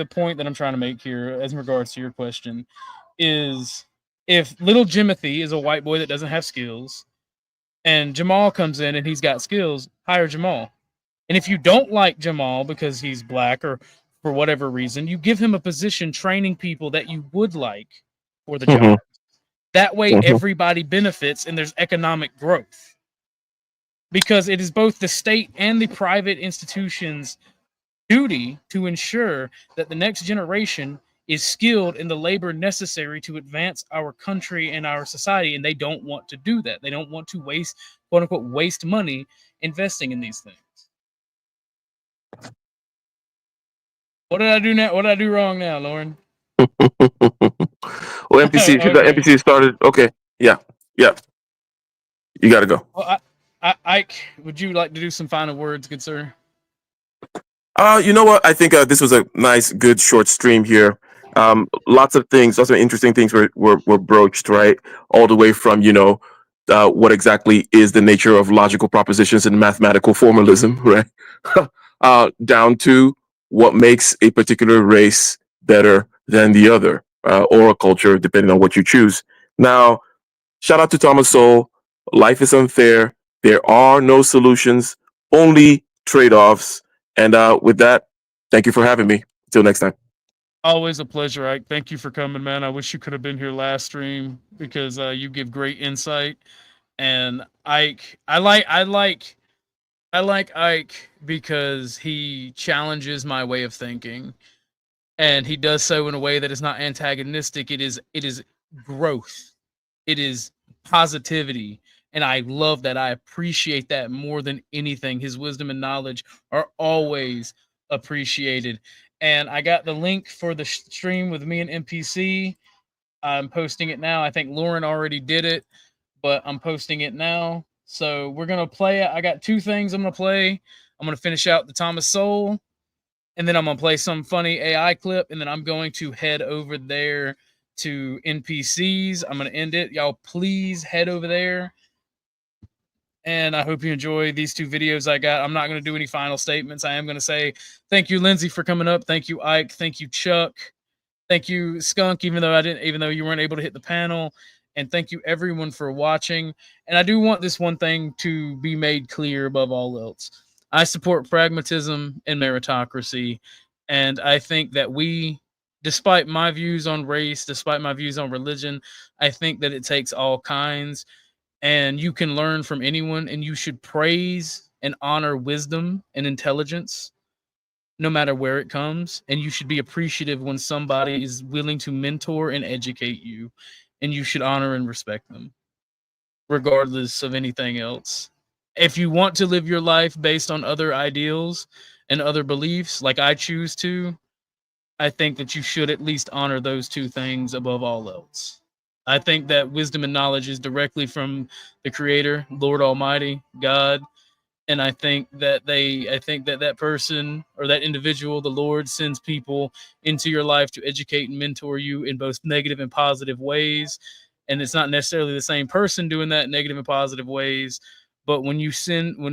point that I'm trying to make here, as in regards to your question, is if little Jimothy is a white boy that doesn't have skills, and Jamal comes in and he's got skills, hire Jamal. And if you don't like Jamal because he's black or for whatever reason, you give him a position training people that you would like for the job. That way, everybody benefits and there's economic growth. Because it is both the state and the private institutions' duty to ensure that the next generation is skilled in the labor necessary to advance our country and our society, and they don't want to do that. They don't want to waste, quote unquote, waste money investing in these things. What did I do now? What did I do wrong now, Lauren? Well, NPC, okay. NPC started. Okay, yeah, you got to go. Well, Ike, would you like to do some final words, good sir? You know what? I think this was a nice, good, short stream here. Lots of things, lots of interesting things were broached, right? All the way from, what exactly is the nature of logical propositions and mathematical formalism, right? Down to what makes a particular race better than the other, or a culture, depending on what you choose. Now, shout out to Thomas Sowell. Life is unfair. There are no solutions, only trade-offs. And with that, thank you for having me. Until next time. Always a pleasure, Ike. Thank you for coming, man. I wish you could have been here last stream because you give great insight. And Ike, I like Ike because he challenges my way of thinking, and he does so in a way that is not antagonistic. It is growth. It is positivity. And I love that. I appreciate that more than anything. His wisdom and knowledge are always appreciated. And I got the link for the stream with me and NPC. I'm posting it now. I think Lauren already did it, but I'm posting it now. So we're going to play it. I got two things I'm going to play. I'm going to finish out the Thomas Sowell, and then I'm going to play some funny AI clip, and then I'm going to head over there to NPCs. I'm going to end it. Y'all please head over there. And I hope you enjoy these two videos I got. I'm not going to do any final statements. I am going to say thank you, Lindsay, for coming up. Thank you, Ike. Thank you, Chuck. Thank you, Skunk, even though you weren't able to hit the panel. And thank you everyone for watching. And I do want this one thing to be made clear above all else. I support pragmatism and meritocracy. And I think that despite my views on race, despite my views on religion, I think that it takes all kinds. And you can learn from anyone, and you should praise and honor wisdom and intelligence no matter where it comes. And you should be appreciative when somebody is willing to mentor and educate you, and you should honor and respect them regardless of anything else. If you want to live your life based on other ideals and other beliefs like I choose to, I think that you should at least honor those two things above all else. I think that wisdom and knowledge is directly from the Creator, Lord Almighty, God. And I think that that person or that individual, the Lord, sends people into your life to educate and mentor you in both negative and positive ways. And it's not necessarily the same person doing that in negative and positive ways. But when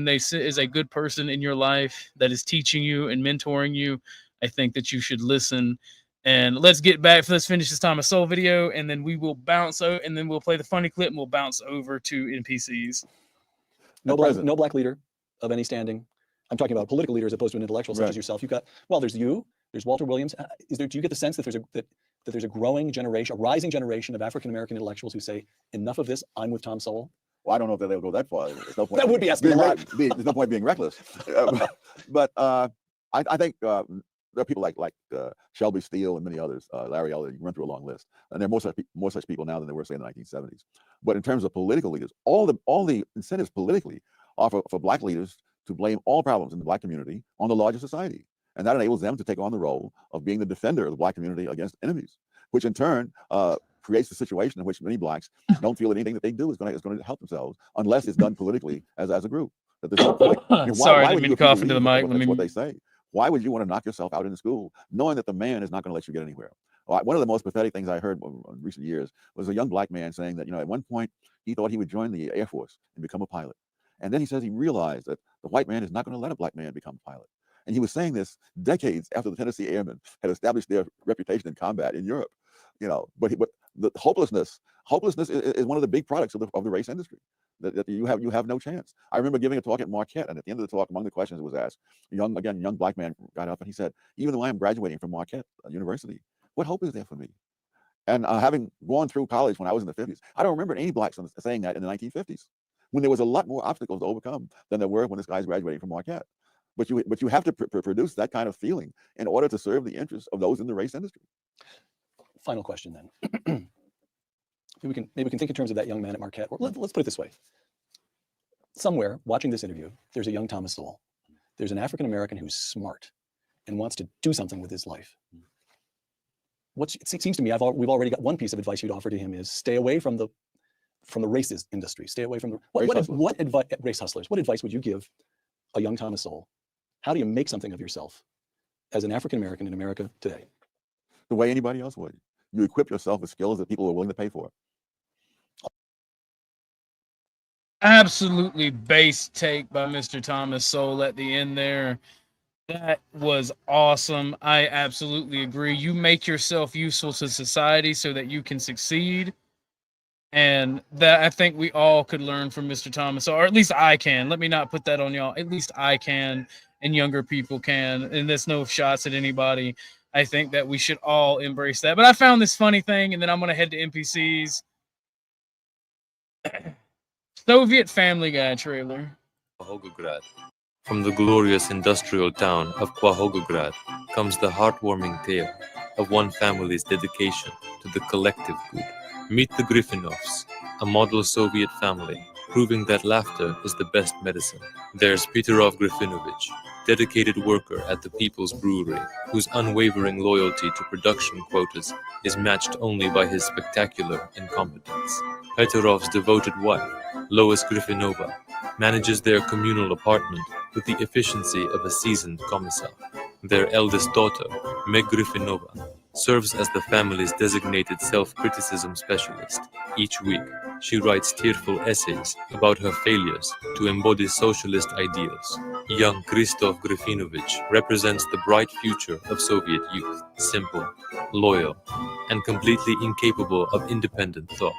they sit as a good person in your life that is teaching you and mentoring you, I think that you should listen. And let's finish this Thomas Sowell video, and then we will bounce out, and then we'll play the funny clip, and we'll bounce over to NPCs. No black leader of any standing. I'm talking about a political leader as opposed to an intellectual such as yourself. You've got, there's Walter Williams. Do you get the sense that there's a growing generation, a rising generation of African American intellectuals who say, enough of this, I'm with Tom Sowell? Well, I don't know if they'll go that far. There's no point That would be asking there's no point being reckless. But I think there are people like Shelby Steele and many others, Larry Elder. You run through a long list, and there are more such people now than there were, say, in the 1970s. But in terms of political leaders, all the incentives politically are for black leaders to blame all problems in the black community on the larger society, and that enables them to take on the role of being the defender of the black community against enemies, which in turn creates a situation in which many blacks don't feel that anything that they do is going to help themselves unless it's done politically as a group. That there's no point. Sorry, I didn't mean to cough into the mic. That's what they say. Why would you want to knock yourself out in school knowing that the man is not going to let you get anywhere? One of the most pathetic things I heard in recent years was a young black man saying that, at one point he thought he would join the Air Force and become a pilot. And then he says he realized that the white man is not going to let a black man become a pilot. And he was saying this decades after the Tennessee Airmen had established their reputation in combat in Europe. But the hopelessness is one of the big products of the race industry. That you have no chance. I remember giving a talk at Marquette, and at the end of the talk, among the questions that was asked, a young black man got up and he said, even though I am graduating from Marquette University, what hope is there for me? And having gone through college when I was in the 50s, I don't remember any blacks saying that in the 1950s, when there was a lot more obstacles to overcome than there were when this guy's graduating from Marquette. But you have to produce that kind of feeling in order to serve the interests of those in the race industry. Final question then. Maybe we can think in terms of that young man at Marquette. Let's put it this way. Somewhere watching this interview, there's a young Thomas Sowell. There's an African American who's smart and wants to do something with his life. It seems to me we've already got one piece of advice you'd offer to him is stay away from the racist industry. Stay away from race hustlers. What advice would you give a young Thomas Sowell? How do you make something of yourself as an African American in America today? The way anybody else would. You equip yourself with skills that people are willing to pay for. Absolutely base take by Mr. Thomas Sowell at the end there. That was awesome. I absolutely agree. You make yourself useful to society so that you can succeed. And that I think we all could learn from Mr. Thomas, or at least I can. Let me not put that on y'all. At least I can, and younger people can. And there's no shots at anybody. I think that we should all embrace that. But I found this funny thing, and then I'm going to head to NPCs. Soviet Family Guy trailer. Quahogograd. From the glorious industrial town of Quahogograd comes the heartwarming tale of one family's dedication to the collective good. Meet the Griffinovs, a model Soviet family, proving that laughter is the best medicine. There's Peterov Grifinovich, dedicated worker at the People's Brewery, whose unwavering loyalty to production quotas is matched only by his spectacular incompetence. Peterov's devoted wife, Lois Grifinova, manages their communal apartment with the efficiency of a seasoned commissar. Their eldest daughter, Meg Grifinova, serves as the family's designated self-criticism specialist. Each week, she writes tearful essays about her failures to embody socialist ideals. Young Christoph Grifinovich represents the bright future of Soviet youth, simple, loyal, and completely incapable of independent thought.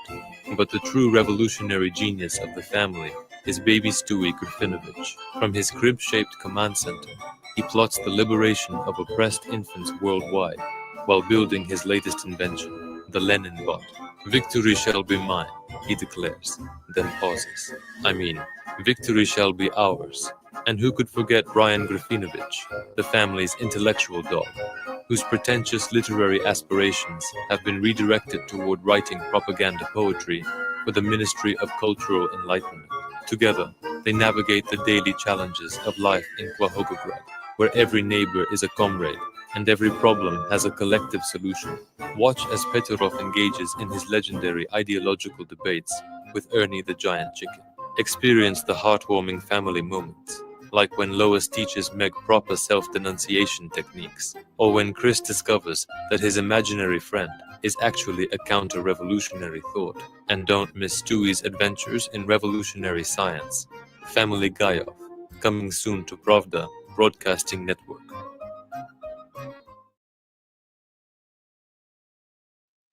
But the true revolutionary genius of the family is baby Stewie Grifinovich. From his crib-shaped command center, he plots the liberation of oppressed infants worldwide while building his latest invention, the Lenin bot. Victory shall be mine, he declares, then pauses. I mean, victory shall be ours. And who could forget Brian Grifinovich, the family's intellectual dog, whose pretentious literary aspirations have been redirected toward writing propaganda poetry for the Ministry of Cultural Enlightenment. Together, they navigate the daily challenges of life in Kwahogograd, where every neighbor is a comrade and every problem has a collective solution. Watch as Peterov engages in his legendary ideological debates with Ernie the Giant Chicken. Experience the heartwarming family moments, like when Lois teaches Meg proper self-denunciation techniques, or when Chris discovers that his imaginary friend is actually a counter-revolutionary thought. And don't miss Stewie's adventures in revolutionary science. Family Guyov, coming soon to Pravda Broadcasting Network.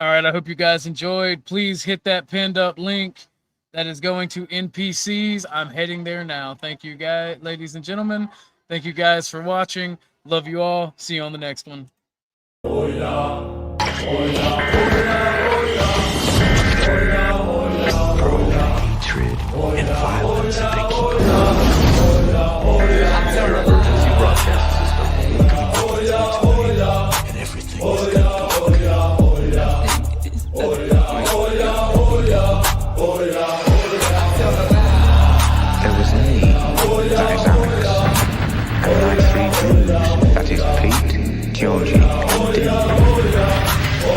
All right, I hope you guys enjoyed. Please hit that pinned up link that is going to NPCs. I'm heading there now. Thank you, guys, ladies and gentlemen. Thank you guys for watching. Love you all. See you on the next one. Hatred and violence that they keep their emergency broadcast system and everything is gonna There was me, dynamics, and my three Jews, that is Pete, Georgie, and Denver.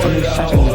We sat in